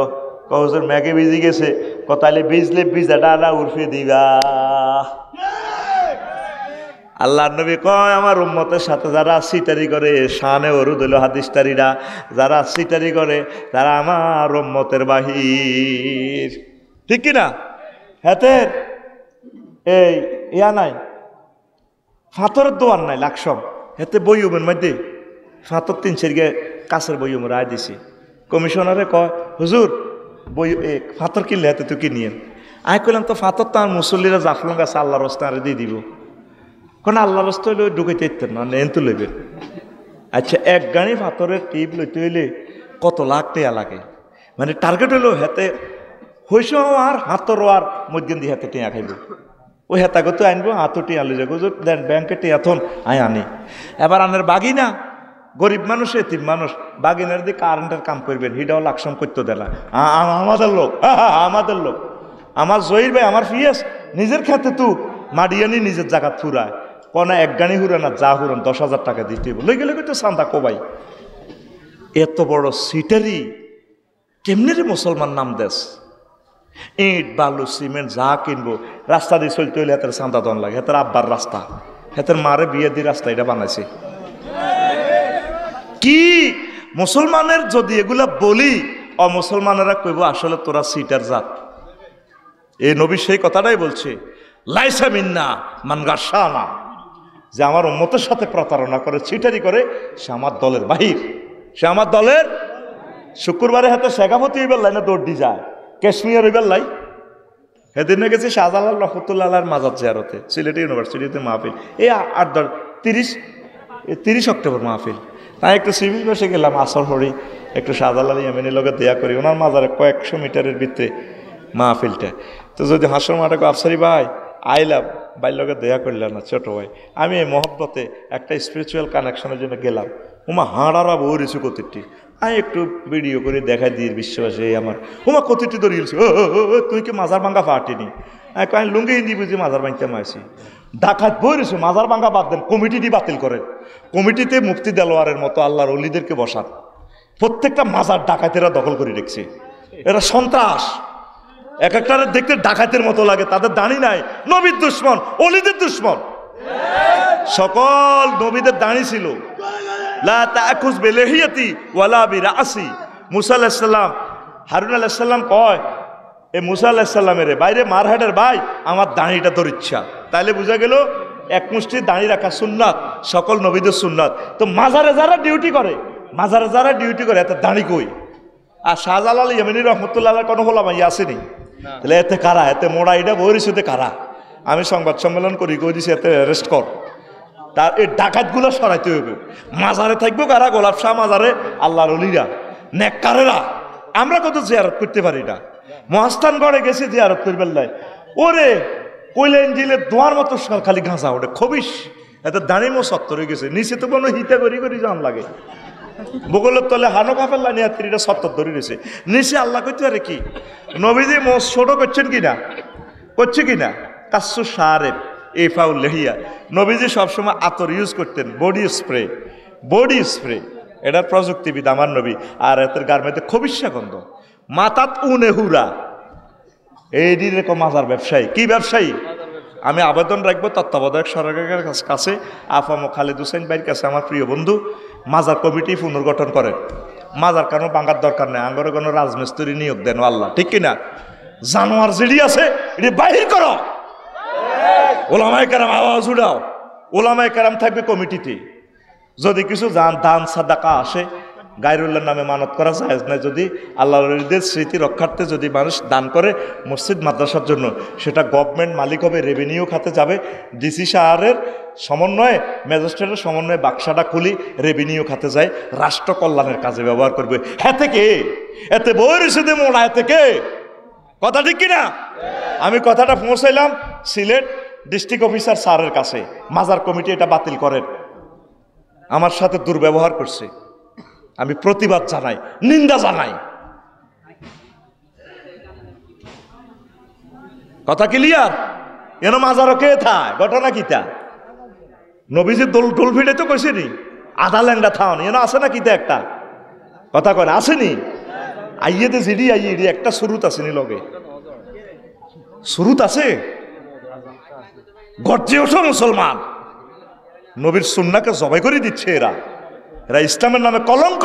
হুজুর ম্যাগে ভিজি গেছে, কথালে ভিজলে ভিজাটা না উর্ফে দিবা। আল্লাহ নবী কয় আমার উম্মতের সাথে যারা সিটারি করে, শানে ওরুদ হইল হাদিসটারিরা, যারা সিটারি করে তারা আমার উম্মতের বাহির। ঠিক কিনা? হাতের এই ইয়া নাই, ফাতরের দোয়ার নাই লাকসম, হেতে বইমের মধ্যে ফাতর 3 সেরগে কাছের বইম রায় দিছি। কমিশনারে কয় হুজুর বই ফাতর কিনলে হাতে তুই কিনিয়েন। আমি কইলাম তো ফাতর তো আমার মুসল্লিরা জাফলং গাছে আল্লাহর রাস্তায় দিয়ে দিব, কারণ আল্লাহর রাস্তা হইলে ঢুকাইতে ইতেন না, এনতো লইবেন। আচ্ছা এক গাড়ি ফাতরের টিপ লইতে হইলে কত লাখ টাকা লাগে? মানে টার্গেট হইলো হেতে হইস আর হাতর আর মধ্যে দিয়ে হাতে টিয়া খাইব, ওই হেতাকে তো আনবো, হাতও টিয়া লই যাবো, দেন ব্যাংকে টিয়া থন আই আনি। এবার আনের বাগিনা গরিব মানুষ, এতিম মানুষ, বাগিনার দিয়ে কারেন্টের কাম করবেন, হিটাও লাকসাম করতে দেলা। আমাদের লোক, আমার জহির ভাই, আমার ফিয়াস নিজের খেতে তু মাডিয়ানি নিজের জায়গা থুরায় কনা এক গানি হুরান আর যা হুরান 10,000 টাকা দিতে লই গেলে তো চান্দা কোবাই। এত বড় সিটারি কেমনে রে মুসলমান নাম দেশ? ইট বালু সিমেন্ট যা কিনবো রাস্তা দিয়ে চলতে হইলে হাতের চান্দা দন লাগে। হাতের আব্বার রাস্তা, হাতের মারে বিয়ে দিয়ে রাস্তা এটা বানাইছে কি? মুসলমানের যদি এগুলা বলি অমুসলমানেরা কইব আসলে তোরা সিটার জাত। এই নবী সেই কথাটাই বলছে, লাইসা মিন্না মান গাশশানা, যে আমার উম্মতের সাথে প্রতারণা করে, চিটারি করে, সে আমার দলের বাহির, সে আমার দলের। শুক্রবারে হাতে শেখাপতি হইবার লাই না দৌড় দি যায়, কাশ্মীর হইবার লাই। সেদিনে গেছি শাহজালাল রহমতুল্লাহ মাজার জিয়ারতে, সিলেট ইউনিভার্সিটিতে মাহফিল, এই 30 অক্টোবর মাহফিল। তাই একটু সিভিল বসে গেলাম, আসর হরি একটু শাহজালাল ইয়ামিনের লগে দেয়া করি, ওনার মাজারে কয়েকশো মিটারের ভিতরে মাহফিলটা। তো যদি হাসর মাঠে আফসারি ভাই আইলাম, বাইর লগে দেয়া করলাম না ছোট ভাই, আমি এই মহব্বতে একটা স্পিরিচুয়াল কানেকশনের জন্য গেলাম। উমা হাঁড়ারা বউ রিছু কতিটি, আমি একটু ভিডিও করে দেখা দিয়ে বিশ্বাসে আমার উমা কতিটি ধরিয়েছি, তুই কি মাজার ভাঙ্গা পাটিনি? আমি লুঙ্গি হিন্দি বুঝি মাজার ভাঙতে মাইছি, ডাকাত বই রয়েছে, মাজার ভাঙ্গা বাদ দেন, কমিটি বাতিল করেন। কমিটিতে মুফতি দেলোয়ারের মতো আল্লাহর ওলিদেরকে বসান, প্রত্যেকটা মাজার ডাকাতেরা দখল করে রেখেছে। এরা সন্ত্রাস, এক একটারে দেখতে ডাকাতের মতো লাগে, তাদের দাঁড়ি নাই, নবীর দুশ্মন, ওলিদের দুশ্মন। সকল নবীদের দাঁড়ি ছিল, লা তাখুজ বিলিহিয়াতি ওয়ালা বিরাসি। মুসা আলাইহিস সালাম, হারুন আলাইহিস সালাম কয় এ মুসা আলাইহিস সালামের বাইরে মারহাটের ভাই আমার দাঁড়িটা তোর ইচ্ছা। তাইলে বোঝা গেল এক মুষ্টি দাঁড়ি রাখা সুন্নাত, সকল নবীদের সুন্নাত। তো মাজারে যারা ডিউটি করে এত দাঁড়ি কই? আর শাহজালাল ইয়ামিনী রহমতুল্লাহ কোনো হলাম আসেনি, তাহলে এতে কারা? এতে মোড়া এটা বহিরিসতে কারা? আমি সংবাদ সম্মেলন করি, কই দিছি এতে অ্যারেস্ট কর, তার এই ডাকাতগুলো সরাইতে হবে। মাজারে থাকবো কারা? গোলাপ শাহ মাজারে আল্লাহর ওলিরা, নেককারেরা। আমরা কত জিয়ারত করতে পারি না। মহাস্থানগড়ে গেছি জিয়ারত করবার লাই, ওরে কইলে ইঞ্জিলের দোয়ার মতো খালি ঘাঁচা ওঠে, খবিস এত দাঁড়িয়ে সত্তর হয়ে গেছে, নিচে তো কোনো হিতা করি যান লাগে। বগলের তলে হানো কাফের লাইনে যাত্রীরা 70 ধরে রয়েছে, নিচে আল্লাহ করতে পারে কি? নবীজি মোষ ছোট করছেন কিনা, করছে কিনা? কাসু সারেব এই ফাউল লেহিয়া। নবীজি সবসময় আতর ইউজ করতেন, বডি স্প্রে, এটার প্রযুক্তিবিদ আমার নবী। আর এতের গার্মেন্টে খবিসা গন্ধ, মাথাত উনে হুরা। এই রকম মাজার ব্যবসায়ী, কি ব্যবসায়ী? আমি আবেদন রাখবো তত্ত্বাবধায়ক সরকারের কাছে, আফামো খালেদ হোসেন ভাইয়ের কাছে, আমার প্রিয় বন্ধু, মাজার কমিটি পুনর্গঠন করেন। মাজার কেন ভাঙার দরকার নেই, আঙ্গরে কোনো রাজমিস্ত্রি নিয়োগ দেন আল্লাহ, ঠিক কিনা? জানোয়ার যেটি আছে এটি বাহির করো, ওলামায়ে কেরাম আওয়াজ উঠাও, ওলামায়ে কেরাম থাকবে কমিটিতে। যদি কিছু দান সাদাকা আসে, গায়রুল্লাহর নামে মানত করা যায় না, যদি আল্লাহর স্মৃতি রক্ষার্থে যদি মানুষ দান করে মসজিদ মাদ্রাসার জন্য, সেটা গভর্নমেন্ট মালিক হবে, রেভিনিউ খাতে যাবে, ডিসি সাহেবের সমন্বয়ে, ম্যাজিস্ট্রেটের সমন্বয়ে বাক্সাটা খুলি রেভিনিউ খাতে যায়, রাষ্ট্র কল্যাণের কাজে ব্যবহার করবে। হ্যাঁ থেকে এতে বই রেসে মোড়া থেকে কথা ঠিক কিনা? আমি কথাটা পৌঁছাইলাম সিলেট ডিস্ট্রিক্ট অফিসার স্যারের কাছে, মাজার কমিটি এটা বাতিল করেন। আমার সাথে দুর্ব্যবহার করছে, আমি প্রতিবাদ জানাই, নিন্দা জানাই। কথা ক্লিয়ার? এন মাজারও কে থায়, ঘটনা কিতা? নবীজির দোল ফিটে তো কইছে নি আধা ল্যাংডা থাউন, এন আছে না কিতা একটা কথা কয়, আসেনি? আইয়েতে জিডি আইয়ে একটা সুরুত আসেনি, লগে সুরুত আছে, গর্জে ওঠো মুসলমান, নবীর সুন্নাহকে জবাই করে দিচ্ছে এরা। এরা ইসলামের নামে কলঙ্ক,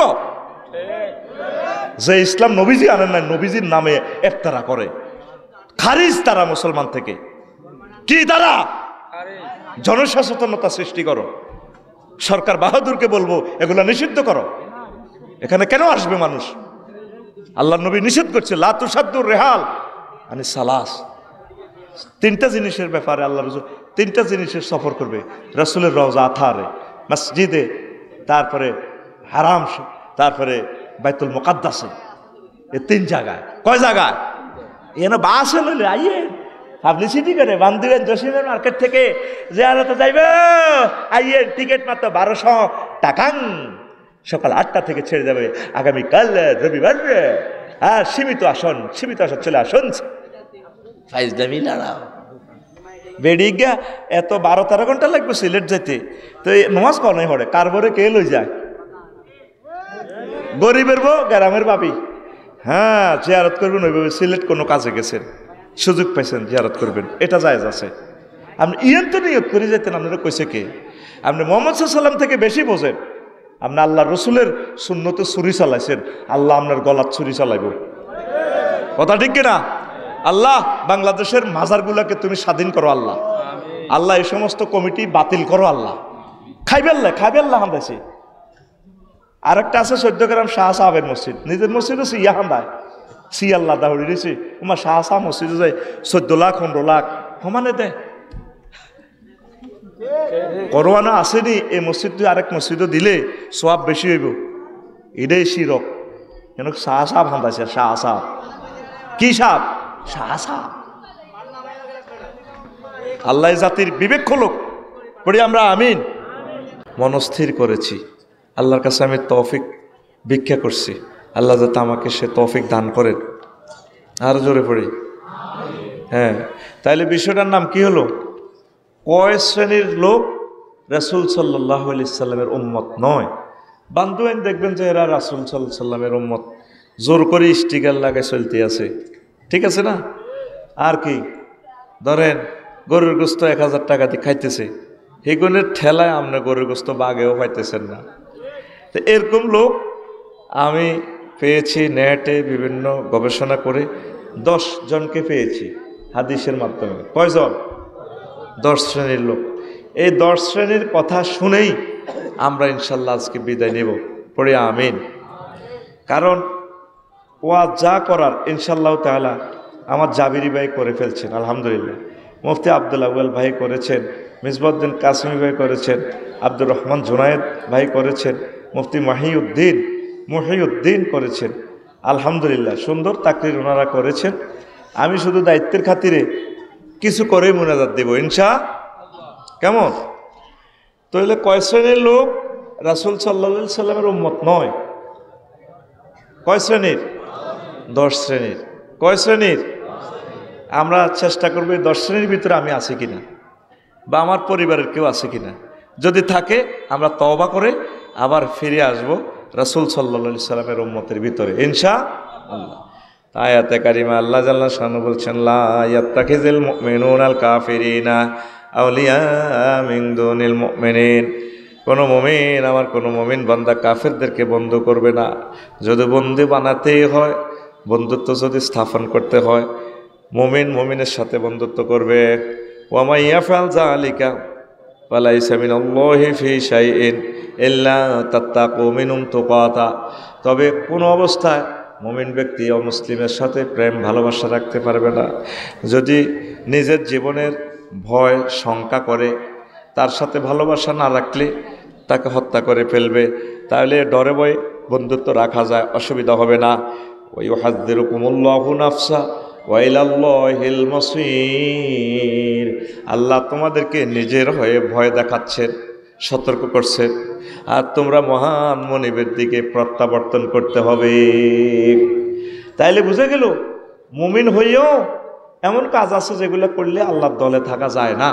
যে ইসলাম নবীজি আনেন নাই, নবীজির নামে ইফতারা করে, খারিজ তারা মুসলমান থেকে। কি তারা? জনসচেতনতা সৃষ্টি করো, সরকার বাহাদুরকে বলবো এগুলা নিষিদ্ধ করো। এখানে কেন আসবে মানুষ? আল্লাহ নবী নিষেধ করছে, লা তুসাদ্দুর রেহাল আনি সালাস। তিনটা জিনিসের ব্যাপারে আল্লাহ রাসূল তিনটা জিনিসের সফর করবে, রাসূলের রওজা আথারে, মসজিদে, তারপরে হারাম, তারপরে বাইতুল মুকাদ্দাসে। এই তিন জায়গায়। কয় জায়গায়? এনে বাসে লইলে আইয়ে পাবলিসিটি করে বান্দিবেন জসিমের মার্কেট থেকে জিয়ারতে যাইবে, আইয়ে টিকিট মাত্র 1200 টাকা, সকাল 8টা থেকে ছেড়ে যাবে, আগামীকাল রবিবার। হ্যাঁ, সীমিত আসন চলে আসুন। ফাইজদামি লড়াও বেডিগা, এত 12-13 ঘন্টা লাগবে সিলেট যেতে, তো নমাজ কনে হরে কারবরে কে লই যায়? গরিবের বউ, গ্রামের ভাবি। হ্যাঁ, জিয়ারত করবেন ওইভাবে, সিলেট কোনো কাজে গেছেন, সুযোগ পাইছেন, জিয়ারত করবেন, এটা জায়েজ আছে। আপনি ইয়েন তো নিয়ত করে যেতেন, আপনারা কইছে কে? আপনি মুহাম্মদ সাল্লাল্লাহু আলাইহি ওয়াসাল্লাম থেকে বেশি বোঝেন, আপনি আল্লাহ রসুলের সুন্নতে ছুরি চালাইছেন, আল্লাহ আপনার গলার ছুরি চালাইব। কথা ঠিক কিনা? আল্লাহ বাংলাদেশের মাজারগুলাকে তুমি স্বাধীন করো আল্লাহ, আল্লাহ এই সমস্ত কমিটি বাতিল করো আল্লাহ। খাইবেল্লা হান্দাইছে। আরেকটা আছে 14 গ্রাম শাহ সাহেবের মসজিদ, নিজের মসজিদ আছে, ইয়া হান্দায় সি আল্লাহ দাহড়ি দিয়েছে, তোমার শাহ সাহ মসজিদে যায় 14 লাখ 15 লাখ সমানে দেয়। করোনা আসেনি, এই মসজিদটি আরেক মসজিদও দিলে সওয়াব বেশি হইব, এটাই শিরক। কেন শাহ সাহেব হান্দাইছে, শাহ সাহেব কি সাহেব? শাহ সাহেব। আল্লাহ জাতির বিবেক খোলক, পড়ি আমরা আমিন। মনস্থির করেছি, আল্লাহর কাছে আমি তৌফিক ভিক্ষা করছি, আল্লাহ যাতে আমাকে সে তৌফিক দান করেন। আরো জোরে পড়ি। হ্যাঁ, তাইলে বিষয়টার নাম কি হলো? কয় শ্রেণীর লোক রাসূল সাল্লাল্লাহু আলাইহি সাল্লামের উম্মত নয়। বান্ধবেন দেখবেন যে এরা রাসূল সাল্লাল্লাহু আলাইহি সাল্লামের উম্মত, জোর করে স্টিকার লাগায় চলতে আছে, ঠিক আছে না? আর কি ধরেন গরুর গোস্ত 1000 টাকা দিয়ে খাইতেছে, এগুলোর ঠেলায় আমরা গরুর গোস্ত বাগেও পাইতেছেন না। তো এরকম লোক আমি পেয়েছি নেটে বিভিন্ন গবেষণা করে, 10 জনকে পেয়েছি হাদিসের মাধ্যমে। কয়জন? 10 শ্রেণীর লোক। এই 10 শ্রেণীর কথা শুনেই আমরা ইনশাল্লাহ আজকে বিদায় নেব, পড়ে আমিন। কারণ ওয়া যা করার ইনশাল্লাহ তাআলা আমার জাবিরি ভাই করে ফেলছেন, আলহামদুলিল্লাহ। মুফতি আব্দুল আউয়াল ভাই করেছেন, মিসবাউদ্দিন কাসেমি ভাই করেছেন, আব্দুর রহমান জুনায়েদ ভাই করেছেন, মুফতি মহিউদ্দিন করেছেন, আলহামদুলিল্লাহ। সুন্দর তাকরির ওনারা করেছেন। আমি শুধু দায়িত্বের খাতিরে কিছু করে মুনাজাত দেব কেমন? তাহলে কয় শ্রেণীর লোক রাসূল সাল্লাল্লাহু আলাইহি সাল্লামের উম্মত নয়? কয় শ্রেণীর? 10 শ্রেণীর। কয় শ্রেণীর? আমরা চেষ্টা করব এই 10 শ্রেণীর ভিতরে আমি আছি কিনা, বা আমার পরিবারের কেউ আছে কিনা। যদি থাকে আমরা তওবা করে আবার ফিরে আসব রাসূল সাল্লাল্লাহু আলাইহি সাল্লামের উম্মতের ভিতরে ইনশাআল্লাহ। আয়াতে কারিমা আল্লাহ জাল্লা শানু বলছেন, লা ইয়াত্তাখিযুল মুমিনুনাল কাফিরিনা আউলিয়া মিন দুনিল মুমিনিন। কোনো মুমিন, আমার কোনো মুমিন বান্দা কাফেরদেরকে বন্ধু করবে না। যদি বন্ধু বানাতেই হয়, বন্ধুত্ব যদি স্থাপন করতে হয়, মুমিন মুমিনের সাথে বন্ধুত্ব করবে। ওয়া মান ইয়াফআল যালিকা ফালাইসা মিনাল্লাহি ফি শাইইন ইল্লা তাত্তাকু মিনহুম তুকাতা। তবে কোনো অবস্থায় মুমিন ব্যক্তি অমুসলিমের সাথে প্রেম ভালোবাসা রাখতে পারবে না। যদি নিজের জীবনের ভয় শঙ্কা করে, তার সাথে ভালোবাসা না রাখলে তাকে হত্যা করে ফেলবে, তাহলে ডরে ভয়ে বন্ধুত্ব রাখা যায়, অসুবিধা হবে না। ওয়া ইউহাযযিরুকুমুল্লাহু নাফসা ওয়া ইলাল্লাহিল মাসীর। আল্লাহ তোমাদেরকে নিজের হয়ে ভয় দেখাচ্ছেন, সতর্ক করছেন, আর তোমরা মহান মনিবের দিকে প্রত্যাবর্তন করতে হবে। তাইলে বুঝে গেল মুমিন হইও এমন কাজ আছে যেগুলো করলে আল্লাহর দলে থাকা যায় না।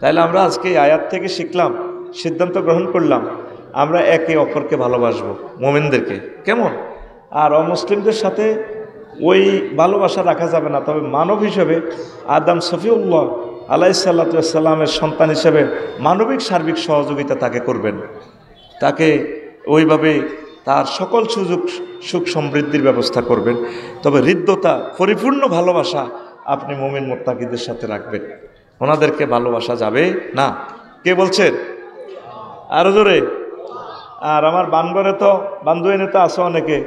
তাইলে আমরা আজকে এই আয়াত থেকে শিখলাম, সিদ্ধান্ত গ্রহণ করলাম, আমরা একে অপরকে ভালোবাসবো, মুমিনদেরকে। কেমন? আর অমুসলিমদের সাথে ওই ভালোবাসা রাখা যাবে না। তবে মানব হিসেবে আদম শফিউল্লাহ আলাইহিসসালামের সন্তান হিসেবে মানবিক সার্বিক সহযোগিতা তাকে করবেন, তাকে ওইভাবে তার সকল সুখ সমৃদ্ধির ব্যবস্থা করবেন। তবে হৃদ্যতা, পরিপূর্ণ ভালোবাসা আপনি মুমিন মুত্তাকিদের সাথে রাখবেন, ওনাদেরকে ভালোবাসা যাবে না। কে বলছেন? আরো জোরে। আর আমার বান্ধবী তো আছে অনেকে,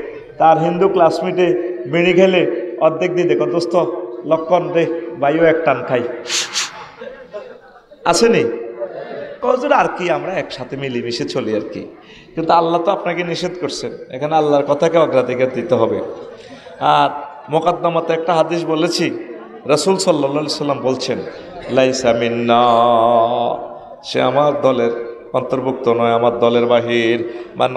তার হিন্দু ক্লাসমেটে বিড়ি খেলে অর্ধেক দিয়ে দেখো, দোস্ত লক্ষণ দে বাইও এক টান খাই, আসেনি? কজোর আর কি, আমরা একসাথে মিলেমিশে চলি আর কি। কিন্তু আল্লাহ তো আপনাকে নিষেধ করছেন, এখানে আল্লাহর কথাকে অগ্রাধিকার দিতে হবে। আর মোকাদ্দমাতে একটা হাদিস বলেছি, রাসূল সাল্লাল্লাহু আলাইহি সাল্লাম বলছেন, লাইসা মিন্না, সে আমার দলের অন্তর্ভুক্ত নয়, আমার দলের বাহির। মান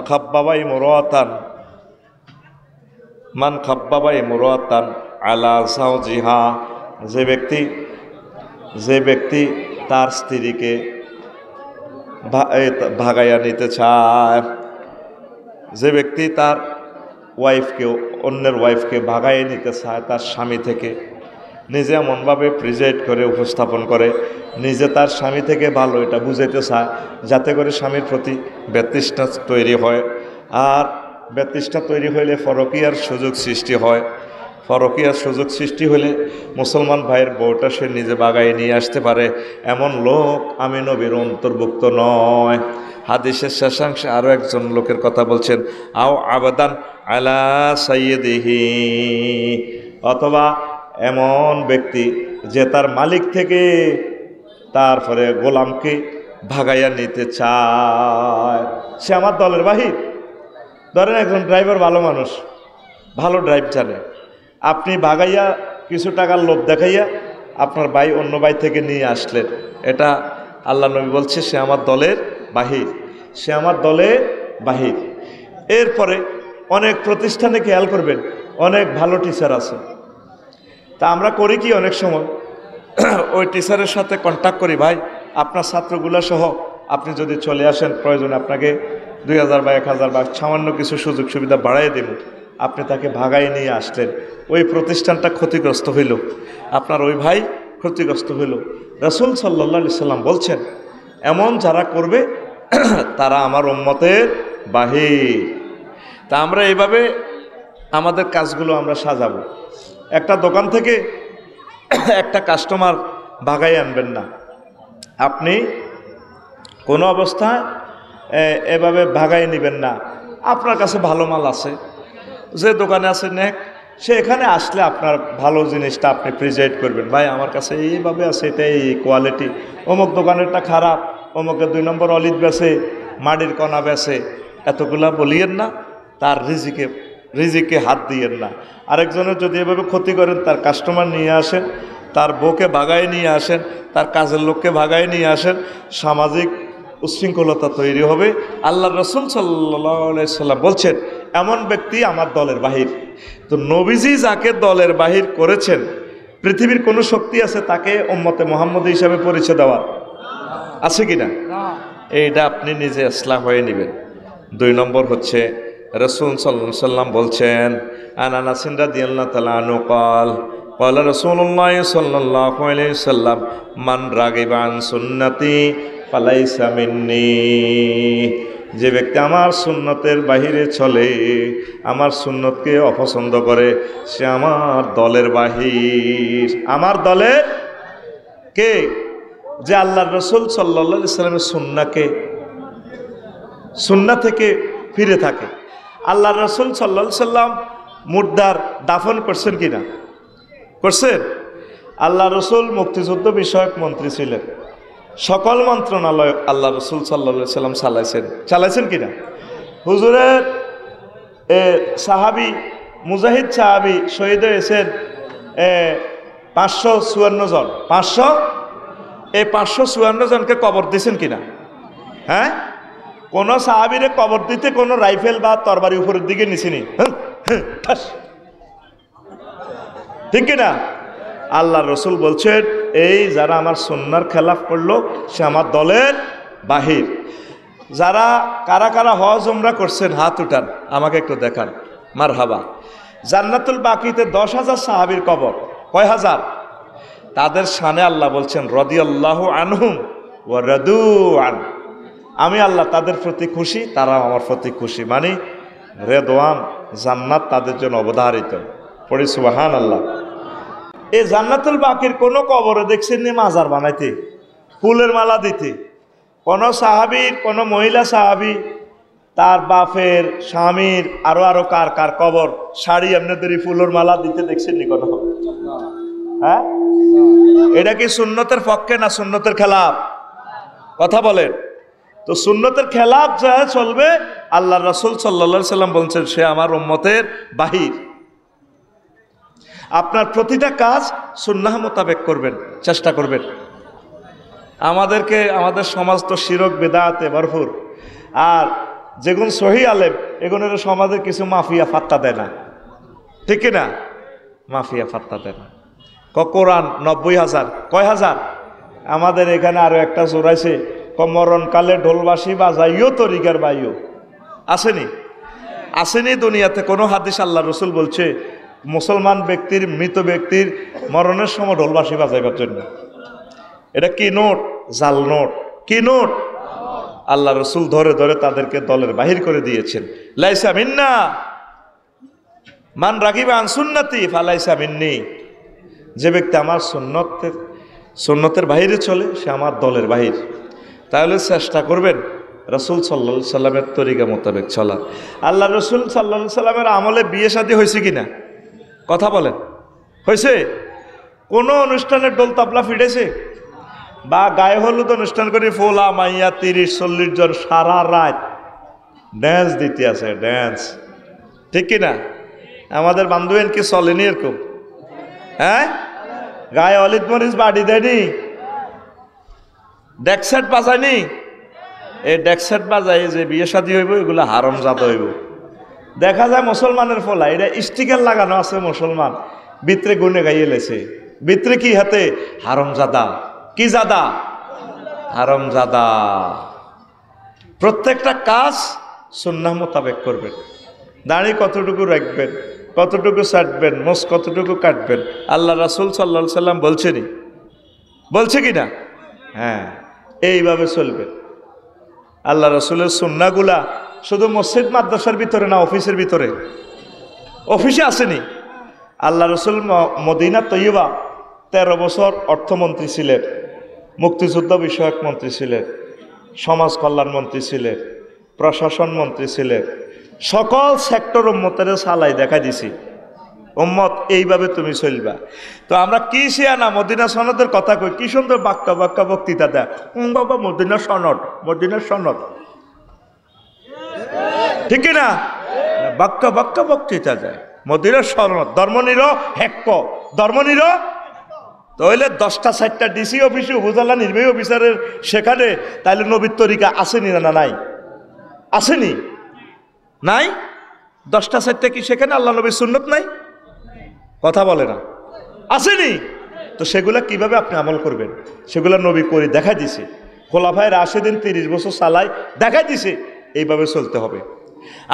খাব্বাবাই মুরাতান আলা যাওজিহা, যে ব্যক্তি তার স্ত্রীকে ভাগাইয়া নিতে চায়, যে ব্যক্তি তার অন্যের ওয়াইফকে ভাগাইয়ে নিতে চায় তার স্বামী থেকে, নিজে এমনভাবে প্রেজেন্ট করে উপস্থাপন করে, নিজে তার স্বামী থেকে ভালো এটা বুঝাইতে চায়, যাতে করে স্বামীর প্রতি ব্যতৃষ্ণা তৈরি হয়। আর ব্যতৃষ্ণা তৈরি হইলে পরকীয়ার সুযোগ সৃষ্টি হয়। পরকীয়ার সুযোগ সৃষ্টি হলে মুসলমান ভাইয়ের বউটা সে নিজে বাগায় নিয়ে আসতে পারে, এমন লোক আমি নবীর অন্তর্ভুক্ত নয়। হাদিসের শেষাংশে আরও একজন লোকের কথা বলছেন, আও আবাদান আলা সাইয়্যিদিহি, অথবা এমন ব্যক্তি যে তার মালিক থেকে তারপরে গোলামকে ভাগাইয়া নিতে চায়, সে আমার দলের বাহির। ধরেন একজন ড্রাইভার ভালো মানুষ, ভালো ড্রাইভ জানে, আপনি ভাগাইয়া কিছু টাকার লোভ দেখাইয়া আপনার ভাই অন্য ভাই থেকে নিয়ে আসলেন, এটা আল্লাহ নবী বলছে সে আমার দলের বাহির, সে আমার দলের বাহির। এরপরে অনেক প্রতিষ্ঠানে খেয়াল করবেন অনেক ভালো টিচার আছে, তা আমরা করি কি অনেক সময় ওই টিচারের সাথে কন্ট্যাক্ট করি, ভাই আপনার ছাত্রগুলো সহ আপনি যদি চলে আসেন, প্রয়োজনে আপনাকে 2000 বা 1000 বা সামান্য কিছু সুযোগ সুবিধা বাড়াই দেব। আপনি তাকে ভাগাই নিয়ে আসলেন, ওই প্রতিষ্ঠানটা ক্ষতিগ্রস্ত হইল, আপনার ওই ভাই ক্ষতিগ্রস্ত হইল। রাসূল সাল্লাল্লাহু আলাইহি সাল্লাম বলছেন, এমন যারা করবে তারা আমার উম্মতের বাহির। তা আমরা এইভাবে আমাদের কাজগুলো আমরা সাজাবো। একটা দোকান থেকে একটা কাস্টমার ভাগাই আনবেন না, আপনি কোনো অবস্থায় এভাবে ভাগাই নেবেন না। আপনার কাছে ভালো মাল আছে, যে দোকানে আছে নেক, সে এখানে আসলে আপনার ভালো জিনিসটা আপনি প্রেজেন্ট করবেন, ভাই আমার কাছে এইভাবে আছে, এটা এই কোয়ালিটি, অমুক দোকানেরটা খারাপ, অমুকের 2 নম্বর অলিদ বেছে, মাটির কণা বেছে, এতগুলা বলিয়েন না, তার রিজিকে হাত দিয়েন না। আরেকজনের যদি এভাবে ক্ষতি করেন, তার কাস্টমার নিয়ে আসেন, তার বউকে ভাগায় নিয়ে আসেন, তার কাজের লোককে ভাগায় নিয়ে আসেন, সামাজিক উশৃঙ্খলতা তৈরি হবে। আল্লাহ রাসূল সাল্লাল্লাহু আলাইহি সাল্লাম বলছেন, এমন ব্যক্তি আমার দলের বাহির। তো নবীজি যাকে দলের বাহির করেছেন, পৃথিবীর কোনো শক্তি আছে তাকে উম্মতে মুহাম্মদী হিসাবে পরিচয় দেওয়ার? আছে কিনা? এইটা আপনি নিজে ইসলাহ হয়ে নেবেন। 2 নম্বর হচ্ছে রাসূল সাল্লাল্লাহু আলাইহি সাল্লাম বলছেন, আন আনাস রাদিয়াল্লাহু তাআলা আনহু قال قال رسول الله صلى الله عليه وسلم من رغب عن সুন্নতি ফালাইসা মিন্নি। যে ব্যক্তি আমার সুন্নতের বাহিরে চলে, আমার সুন্নতকে অপছন্দ করে, সে আমার দলের বাহির। আমার দলের কে? যে আল্লাহর রাসূল সাল্লাল্লাহু আলাইহি সাল্লামের সুন্নাহ থেকে ফিরে থাকে। আল্লাহর রাসূল সাল্লাল্লাহু আলাইহি সাল্লাম মুর্দার দাফন করছেন কিনা? করছেন। আল্লাহ রাসূল মুক্তিযুদ্ধ বিষয়ক মন্ত্রী ছিলেন। সকল মন্ত্রণালয় আল্লাহ রাসূল সাল্লাল্লাহু আলাইহি সাল্লাম চালাইছেন কিনা? হুজুরের সাহাবী মুজাহিদ সাহাবী শহীদ হয়েছেন 554 জন। 554 জনকে কবর দিয়েছেন কিনা? হ্যাঁ, কোন সাহাবীরে কবর দিতে কোনো রাইফেল বা তরবারি উপরের দিকে নিছেনি? ঠিক কিনা? আল্লাহ রসুল বলছেন, এই যারা আমার সুন্নাহর খেলাফ করলো সে আমার দলের বাহির। যারা কারা কারা হজ উমরা করছেন হাত উঠান, আমাকে একটু দেখান। মারহাবা। জান্নাতুল বাকিতে 10,000 সাহাবীর কবর। কয় হাজার? তাদের শানে আল্লাহ বলছেন, রাদিয়াল্লাহু আনহুম ওয়া রাদু আন। আমি আল্লাহ তাদের প্রতি খুশি, তারাও আমার প্রতি খুশি। মানে রেদওয়ান, জান্নাত তাদের জন্য অবধারিত। পড়ি সুবহানাল্লাহ। এই জান্নাতুল বাকির কোনো কবরে দেখছেন নি মাজার বানাইতে, ফুলের মালা দিতে? কোন সাহাবীর, কোন মহিলা সাহাবী তার বাপের, স্বামীর, আরো কার কার কবর শাড়ি আপনাদের ফুলের মালা দিতে দেখছেন নি কোনো? হ্যাঁ, এটা কি সুন্নতের পক্ষে না সুন্নতের খেলাফ? কথা বলেন তো। সুন্নতের খেলাফ যা চলবে, আল্লাহ রাসূল সাল্লাল্লাহু আলাইহি সাল্লাম বলছেন, সে আমার উম্মতের বাহির। আপনার প্রতিটা কাজ সুন্নাহ মোতাবেক করবেন, চেষ্টা করবেন। আমাদের সমাজ তো শিরক বেদাতে ভরপুর, আর যেগুন সহি আলেম এগুনের সমাজের কিছু মাফিয়া ফাত্তা দেয় না। ঠিক কিনা? মাফিয়া ফাত্তা দেয় না। কোরআন 90,000। কয় হাজার? আমাদের এখানে আরো একটা জোরাইছে, মরণকালে ঢোলবাসী বাজাইও তরিকার বাইও। আসেনি দুনিয়াতে কোনো হাদিস আল্লাহ রসুল বলছে মুসলমান ব্যক্তির, মৃত ব্যক্তির মরণের সময় ঢোলবাসী বাজাইবার জন্য? এটা কি নোট? জাল নোট। কি নোট? আল্লাহ রসুল ধরে ধরে তাদেরকে দলের বাহির করে দিয়েছেন। লাইসা মিন্না মান রাগিবা আন সুন্নতি ফালাইসা মিন্নি। যে ব্যক্তি আমার সুন্নতের বাহিরে চলে, সে আমার দলের বাহির। তাহলে চেষ্টা করবেন রাসূল সাল্লাল্লাহু আলাইহি সাল্লামের তরিকা মোতাবেক চলা। আল্লাহ রসুল সাল্লাল্লাহু আলাইহি সাল্লামের আমলে বিয়ে শাদী হয়েছে কিনা? কথা বলেন, হয়েছে? কোনো অনুষ্ঠানের ডোল তাবলা ফিটেছে? বা গায়ে হলুদ অনুষ্ঠান করে ফোলা মাইয়া 30-40 জন সারা রাত ড্যান্স দিতে আছে, ড্যান্স। ঠিক কিনা? আমাদের বান্ধবেন কি চলেনি এরকম? হ্যাঁ, গায়ে অলিদ মরিচ বাড়ি দেয়নি, ডেকসেট বাজায়নি। এই ডেকসেট বাজাই যে বিয়ে শাদী হইব, এগুলো হারামজাদা হইব। দেখা যায় মুসলমানের ফলা, এটা স্টিকার লাগানো আছে মুসলমান, ভিতরে গুনে গাইয়ে লেছে। ভিতরে কি হাতে? হারামজাদা। কি জাদা? হারামজাদা। প্রত্যেকটা কাজ সুন্নাহ মোতাবেক করবেন। দাড়ি কতটুকু রাখবেন, কতটুকু ছাটবেন, মোষ কতটুকু কাটবেন, আল্লাহ রাসূল সাল্লাল্লাহু আলাইহি সাল্লাম বলছেনি? বলছে কিনা? হ্যাঁ, এইভাবে চলবেন। আল্লাহ রাসূলের সুন্নাহগুলা শুধু মসজিদ মাদ্রাসার ভিতরে না, অফিসের ভিতরে। অফিসে আসেনি? আল্লাহ রাসূল মদিনা তৈয়বা 13 বছর অর্থমন্ত্রী ছিলেন, মুক্তিযুদ্ধ বিষয়ক মন্ত্রী ছিলেন, সমাজ কল্যাণ মন্ত্রী ছিলেন, প্রশাসন মন্ত্রী ছিলেন। সকল সেক্টর উম্মতের সালাই দেখা দিছি, উম্মত এইভাবে তুমি চলবা। তো আমরা কি শিয়ানা মদিনা সনদের কথা কই, কি সুন্দর বাক্য বক্তৃতা দেয়। বাবা মদিনা সনদ, মদিনার সনদ। ঠিক না? বাক্য বক্তৃতা দেয়, মদিনার সনদ। ধর্মনির তাহলে 10টা 4টা ডিসি অফিসে উপজেলা নির্বাহী অফিসারের সেখানে তাইলে নবীর তরিকা আসেনি না? নাই, আসেনি? নাই। 10টা 4টা কি সেখানে আল্লাহ নবীর সুন্নত নাই? কথা বলে না, আসেনি? তো সেগুলা কিভাবে আপনি আমল করবেন? সেগুলা নবী করে দেখা দিছে, খোলাফায়ে রাশেদিন 30 বছর চালায় দেখা দিছে, এইভাবে চলতে হবে।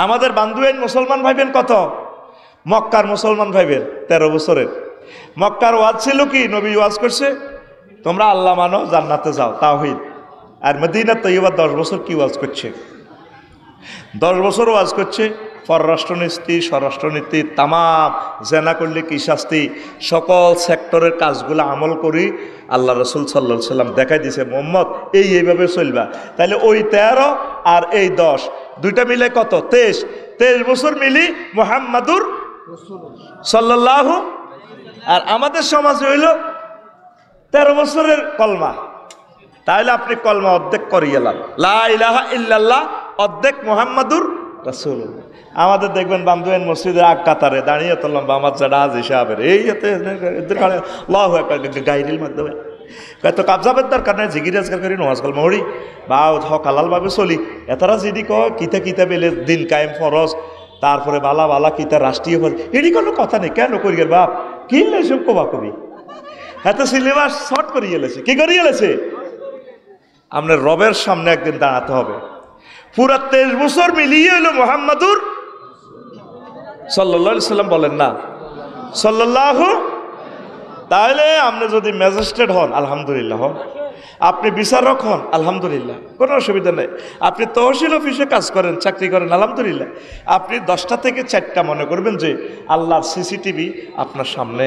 আমাদের বান্ধবীন মুসলমান ভাইবেন কত? মক্কার মুসলমান ভাইবেন 13 বছরের। মক্কার ওয়াজ ছিল কি? নবী ওয়াজ করছে তোমরা আল্লাহ মানো, জান্নাতে যাও, তাওহীদ। আর মদিনা তৈয়বা 10 বছর কি ওয়াজ করছে? 10 বছর ওয়াজ করছে পররাষ্ট্রনীতি, স্বরাষ্ট্রনীতি, তামাম জেনা করলে কি শাস্তি, সকল সেক্টরের কাজগুলো আমল করি আল্লাহ রসুল সাল্লাল্লাহু আলাইহি সাল্লাম দেখাই দিছে মোহাম্মদ এইভাবে চলবা। তাহলে ওই 13 আর এই 10 দুইটা মিলে কত? 23 বছর মিলি মুহাম্মাদুর সাল্লাল্লাহু। আর আমাদের সমাজে হইল 13 বছরের কলমা। তাহলে আপনি কলমা অর্ধেক করিয়েলাম, লা ইলাহা ইল্লাল্লাহ অর্ধেক মুহাম্মাদুর রাসূলুল্লাহ। আমাদের দেখবেন বান্ধবেন মসজিদের আগ কাতারে দাঁড়িয়ে তো লম্বা আমার যারা হাজি সাহেবের এই আল্লাহু আকবার গাইরির মাধ্যমে কত কাবজাবের দরকার নাই, জিগির আজকাল করি নমাজ কাল মহরি বা হকালাল ভাবে চলি। এতারা যদি কয় কিতা কিতা বেলে দিন কায়েম ফরজ, তারপরে বালা বালা কিতা রাষ্ট্রীয় ফরজ, এটি কোনো কথা নেই। কেন করি বাপ কিনলে সব কবা কবি এত সিলেবাস শর্ট করিয়ে এলেছে। কি করিয়ে এলেছে? আপনার রবের সামনে একদিন দাঁড়াতে হবে। পুরা 23 বছর মিলিয়ে হইল মুহাম্মাদুর সাল্লাল্লাহু আলাইহি সাল্লাম বলেন না সাল্লাল্লাহু। তাহলে আপনি যদি ম্যাজিস্ট্রেট হন আলহামদুলিল্লাহ, হন আপনি বিচারক হন আলহামদুলিল্লাহ, কোনো অসুবিধা নেই। আপনি তহসিল অফিসে কাজ করেন, চাকরি করেন আলহামদুলিল্লাহ। আপনি 10টা থেকে 4টা মনে করবেন যে আল্লাহর সিসিটিভি আপনার সামনে,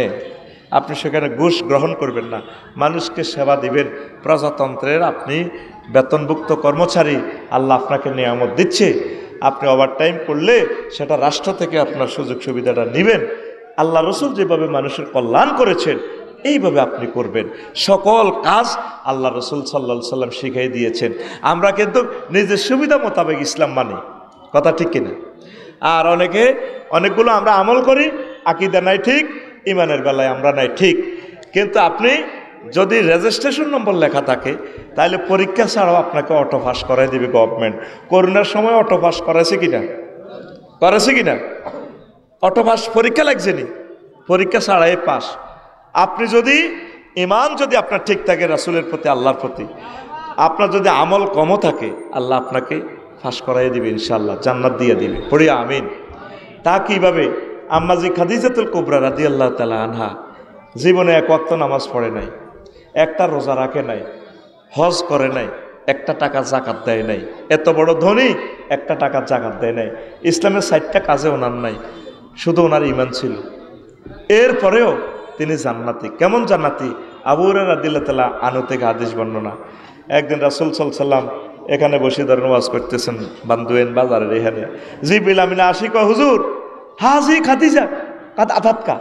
আপনি সেখানে ঘুষ গ্রহণ করবেন না, মানুষকে সেবা দিবেন। প্রজাতন্ত্রের আপনি বেতনভুক্ত কর্মচারী, আল্লাহ আপনাকে নিয়ামত দিচ্ছে, আপনি ওভারটাইম করলে সেটা রাষ্ট্র থেকে আপনার সুযোগ সুবিধাটা নেবেন। আল্লাহ রসুল যেভাবে মানুষের কল্যাণ করেছেন এইভাবে আপনি করবেন। সকল কাজ আল্লাহ রসুল সাল্লাল্লাহু আলাইহি সাল্লাম শিখিয়ে দিয়েছেন। আমরা কিন্তু নিজের সুবিধা মোতাবেক ইসলাম মানি, কথা ঠিক কিনা? আর অনেকগুলো আমরা আমল করি, আকীদা নাই ঠিক, ইমানের বেলায় আমরা নাই ঠিক। কিন্তু আপনি যদি রেজিস্ট্রেশন নম্বর লেখা থাকে তাহলে পরীক্ষা ছাড়াও আপনাকে অটো পাস করাই দিবে গভর্নমেন্ট। করোনার সময় অটো পাস করেছে কিনা? করেছে কিনা? অটো পাস পরীক্ষা লাগছে নি, পরীক্ষা ছাড়াই পাস। আপনি যদি ইমান যদি আপনার ঠিক থাকে রাসূলের প্রতি, আল্লাহর প্রতি, আপনার যদি আমল কমও থাকে আল্লাহ আপনাকে পাস করাই দিবে ইনশাআল্লাহ, জান্নাত দিয়ে দিবে। পড়ি আমিন। তা কিভাবে? আম্মাজি খাদিজাতুল কুবরা রাদিয়াল্লাহু তাআলা আনহা জীবনে এক ওয়াক্ত নামাজ পড়ে নাই, একটা রোজা রাখে নাই, হজ করে নাই, একটা টাকা জাকাত দেয় নাই। এত বড় ধনী, একটা টাকা জাকাত দেয় নাই। ইসলামের 60টা কাজে ওনার নাই, শুধু ওনার ঈমান ছিল। এরপরেও তিনি জান্নাতি। কেমন জান্নাতি? আবু হুরায়রা রাদিয়াল্লাহু তাআলা আনহু থেকে হাদিস বর্ণনা। একদিন রাসূল সাল্লাল্লাহু আলাইহি সাল্লাম এখানে বসে ধরে ওয়াজ করতেছেন বান্দুয়েন বাজারের এখানে। জিবরিল আমিন আসি কয় হুজুর হাজি খাদিজা কাদ আতাতকা,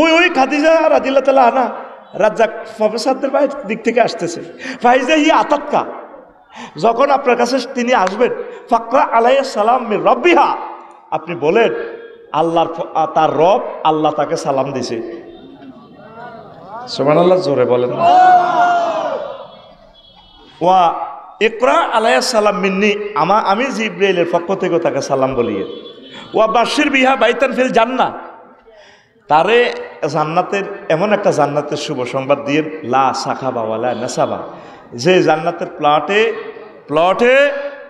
ওই খাদিজা রাদিয়াল্লাহু তাআলা আনহা রাজ্জাক প্রফেসরদের দিক থেকে আসতেছে। ফাইজা হি আতাতকা, যখন আপনার কাছে তিনি আসবেন, ফাকরা আলাইহিস সালাম মির রব্বিহা, আপনি বলেন আল্লাহর তার রব আল্লাহ তাকে সালাম দিছে। সুবহানাল্লাহ, জোরে বলেন না। ওয়া ইকরা আলাইহিস সালাম মিন্নি, আমি জিবরাইলের পক্ষ থেকে তাকে সালাম বলিয়ে। ওয়া বাশির বিহা বাইতান ফিল জান্নাহ, তারে জান্নাতের এমন একটা জান্নাতের শুভ সংবাদ দিয়ে, লা সাখাবা ওয়ালা নাসাবা, যে জান্নাতের প্লটে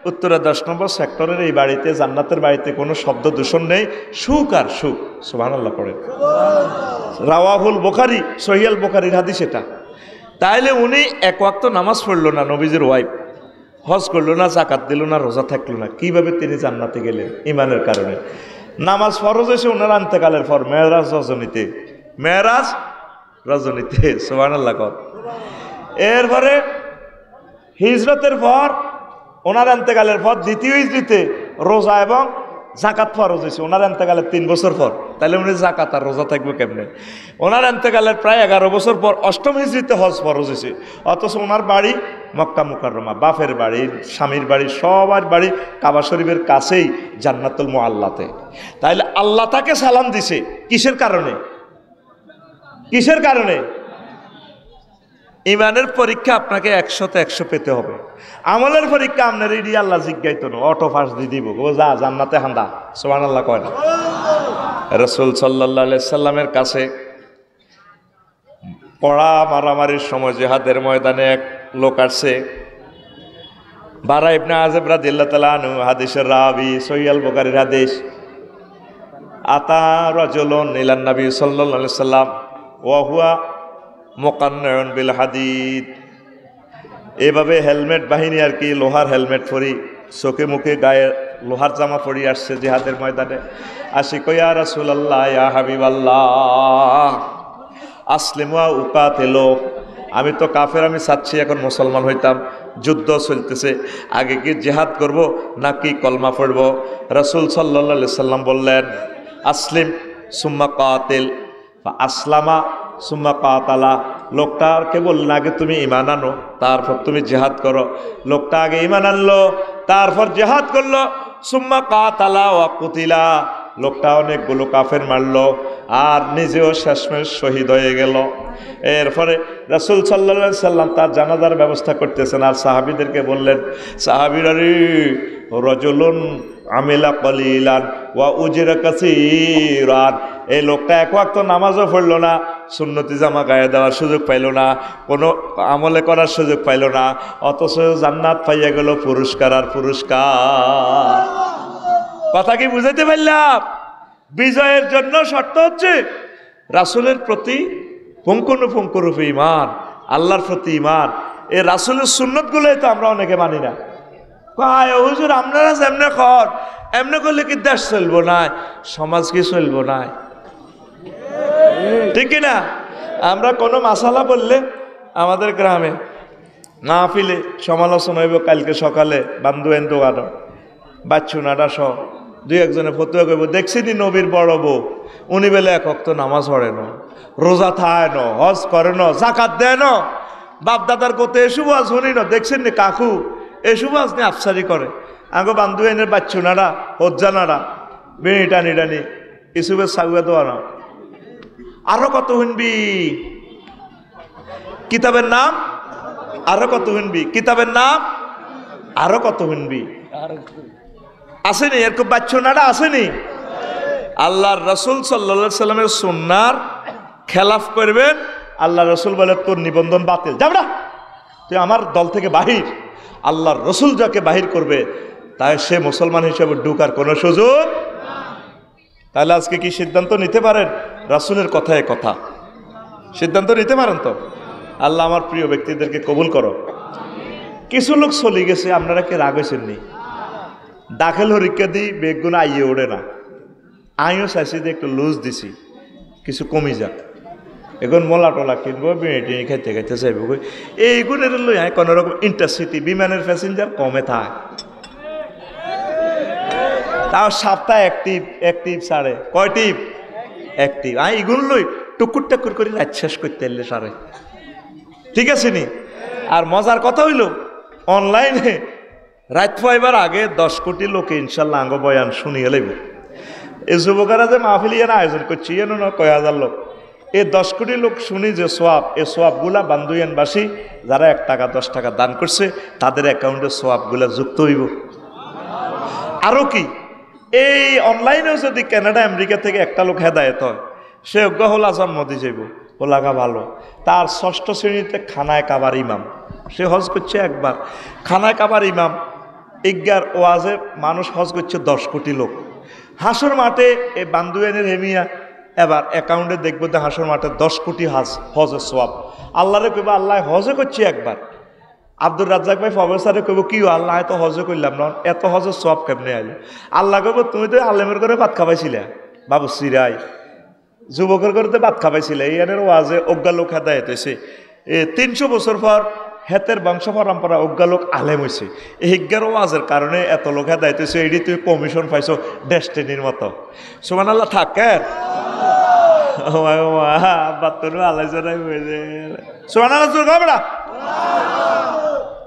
উত্তরা 10 নম্বর সেক্টরের এই বাড়িতে, জান্নাতের বাড়িতে কোনো শব্দ দূষণ নেই, সুখ আর সুখ। সুবহানাল্লাহ পড়েন। রাওয়াহুল বুখারী, সহিহ আল বুখারীর হাদিস এটা। তাইলে উনি এক ওয়াক্ত নামাজ পড়লো না, নবীজির ওয়াইফ হজ করলো না, জাকাত দিল না, রোজা থাকলো না, কিভাবে তিনি জান্নাতে গেলেন? ইমানের কারণে। নামাজ ফরজ হয়েছে ওনার আন্তেকালের পর, মেরাজ রজনীতে। সুবহানাল্লাহ। এরপরে হিজরতের পর, ওনার আন্তেকালের পর দ্বিতীয় হিজরিতে রোজা এবং জাকাত ফরজ হয়েছে ওনার আন্তেকালের 3 বছর পর। তাহলে উনি জাকাত আর রোজা থাকবে কেমনে? ওনার আন্তেকালের প্রায় 11 বছর পর 8ম হিজরিতে হজ ফরজ হয়েছে। অথচ ওনার বাড়ি মক্কা মুকাররমা, বাপের বাড়ি, স্বামীর বাড়ি, সবার বাড়ি কাবা শরীফের কাছেই জান্নাতুল মুআল্লাতে। তাইলে আল্লাহ তাকে সালাম দিছে কিসের কারণে? কিসের কারণে? ইমানের পরীক্ষা আপনাকে 100তে 100 পেতে হবে। আমলের পরীক্ষা আপনার এডি আল্লাহ জিজ্ঞাইতো না, অটো পাস দিয়ে দিব, ও যা জান্নাতে হান্দা। সুবহানাল্লাহ কয় না? রাসূল সাল্লাল্লাহু আলাইহি সাল্লামের কাছে পড়া মারামারির সময় জিহাদের ময়দানে এক লোক আসছে। বারা ইবনে আযিব রাদিয়াল্লাহু তাআলা আনহু হাদিসের রাবি, সহিহ আল বুখারীর হাদিস। আতা রাজুলুন ইলান নবী সাল্লাল্লাহু আলাইহি সাল্লাম ওয়া হুয়া মুকান্নাউন বিল হাদিদ। এভাবে হেলমেট বাহিনী আর কি, লোহার হেলমেট পরি, চোখে মুখে গায়ে লোহার জামা পরি আসছে জিহাদের ময়দানে। আসি কই ইয়া রাসূলুল্লাহ ইয়া হাবিবাল্লাহ আসলিমু ওয়া উকাতিলু। আমি তো কাফের, আমি চাচ্ছি এখন মুসলমান হইতাম, যুদ্ধ চলতেছে, আগে কি জিহাদ করব নাকি কলমা পড়ব? রাসূল সাল্লাল্লাহু আলাইহি সাল্লাম বললেন আসলিম সুম্মা কাতিল। আসলামা সুম্মা কাতালা। লোকটাকে বললেন আগে তুমি ঈমান আনো, তারপর তুমি জিহাদ করো। লোকটা আগে ঈমান আনলো, তারপর জিহাদ করলো। সুম্মা কাতালা ওয়া কুতিলা। লোকটা অনেকগুলো কাফের মারলো আর নিজেও শেষমেশ শহীদ হয়ে গেল। এরপরে রাসূল সাল্লাল্লাহু আলাইহি সাল্লাম তার জানাজার ব্যবস্থা করতেছেন আর সাহাবীদেরকে বললেন, সাহাবীরা রে, রাজুলুন আমিলা কলিলান ওয়া উজরা কাসীরান। এই লোকটা এক ওয়াক্ত নামাজও পড়লো না, সুন্নতি জামা গায়ে দেওয়ার সুযোগ পাইল না, কোনো আমলে করার সুযোগ পাইল না, অথচ জান্নাত পাইয়া গেল পুরস্কার আর পুরস্কার। কথা কি বুঝাইতে পারলাম? বিজয়ের জন্য শর্ত হচ্ছে রাসূলের প্রতি পুঙ্খানুপুঙ্খরূপে ঈমান, আল্লাহর প্রতি ঈমান। এই রাসূলের সুন্নতগুলোই তো আমরা অনেকে মানি না। কয় হুজুর আপনারা এমনি কর, এমনি করলে কি দেশ চলবো না, সমাজ কি চলবো না? ঠিক কিনা? আমরা কোনো মাসালা বললে আমাদের গ্রামে মাহফিলে সমালোচনা হইব, কালকে সকালে বান্ধবেন দোকানো বাচ্চুনাটা সহ দুই একজনে ফতুয়া করব, দেখছি নি নবীর বড় বউ, উনি বেলে এক ওয়াক্ত নামাজ পড়ে না, রোজা থায় না, হজ করে না, জাকাত দেয় না, বাপ দাদার কোতে এসব আজ শুনি না, দেখছেন নি কাকু এসব আজ নিয়ে আফসারি করে। আগে বান্ধবেনের বাচ্চুনারা হজ্জানারা বেড়ি টানি টানি এসবের সাগুয়া দেওয়া না। আরো কত শুনবি কিতাবের নাম, আরো কত শুনবি কিতাবের নাম, আরো কত শুনবি। আসেনি এরকম বাচ্চনাটা? আসেনি? আল্লাহর রাসূল সাল্লাল্লাহু আলাইহি সাল্লামের সুন্নাহর খেলাফ করবেন, আল্লাহ রাসূল বলে তোর নিবন্ধন বাতিল, যাবি না, তুই আমার দল থেকে বাহির। আল্লাহর রাসূল যাকে বাহির করবে তাই সে মুসলমান হিসেবে ঢুকার কোনো সুযোগ। তাহলে আজকে কি সিদ্ধান্ত নিতে পারেন? রাসূলের কথায় কথা সিদ্ধান্ত নিতে পারেন তো? আল্লাহ আমার প্রিয় ব্যক্তিদেরকে কবুল করো। কিছু লোক চলে গেছে, আপনারা কি রাগ হয়েছেন নি? দাখিল পরীক্ষা দিই বেগুন আইয়ে ওঠে না, আমিও চাইছি যে একটু লুজ দিছি, কিছু কমে যাক। এখন মোলা টোলা কিনবো, বিড়ি খাইতে খাইতে চাইব, এইগুলোর লই আয় কোনো রকম ইন্টারসিটি বিমানের প্যাসেঞ্জার কমে থাক, তাও সপ্তাহে একটিভ সাড়ে কয় টিপ একটিভ, এইগুলো লই টুকুর টাকুর করে রাত শেষ করতে এলে সারে, ঠিক আছে নি? আর মজার কথা হইল অনলাইনে রাত পাইবার আগে 10 কোটি লোকে ইনশাল্লাহ আঙ্গ বয়ান শুনিয়ে লইব। এই যুবকেরা যে মাহফিল ইয়ানা আয়োজন করছি এন কয় হাজার লোক, এই 10 কোটি লোক শুনি যে সোয়াব, এই সোয়াবগুলা বান্দুয়ানবাসী যারা 1 টাকা 10 টাকা দান করছে তাদের অ্যাকাউন্টে সোয়াবগুলা যুক্ত হইব। আরও কি, এই অনলাইনেও যদি কানাডা আমেরিকা থেকে একটা লোক হেদায়েত হয়, সে অজ্ঞ হল আজম মোদি যাইব, ওলাগা ভালো। তার 6ষ্ঠ শ্রেণীতে খানায় কাবার ইমাম, সে হজ করছে একবার, খানায় কাবার ইমাম, ইজ্ঞার ওয়াজে মানুষ হজ করছে 10 কোটি লোক। হাসর মাঠে এই বান্দুয়ানের হেমিয়া এবার অ্যাকাউন্টে দেখবো যে হাসর মাঠে 10 কোটি হজের সোয়াব। আল্লাহরে কইব আল্লাহ হজে করছি একবার। আব্দুর রাজ্জাক ভাই প্রফেসরে কইব কি আল্লাহ এত হজে করলাম না, এত হজের সোয়াব কেমনে আইল? আল্লাহ কইব তুমি তো আলেমের করে ভাত খাবাইছিলে বাবু সিরাই, যুবকের করে ভাত খাবাইছিলে, এই এনের ওয়াজে অজ্ঞা লোক হেদায়েত হয়েছে। 300 বছর পর হেতের বংশ পরম্পরা অজ্ঞা লোক আলেম হয়েছে, এই হিজ্ঞার ওয়াজের কারণে এত লোক হেদায়েত হয়েছে। এটি তুই কমিশন পাইছো ডেস্টিনির মতো। সুবহানাল্লাহ থাকেন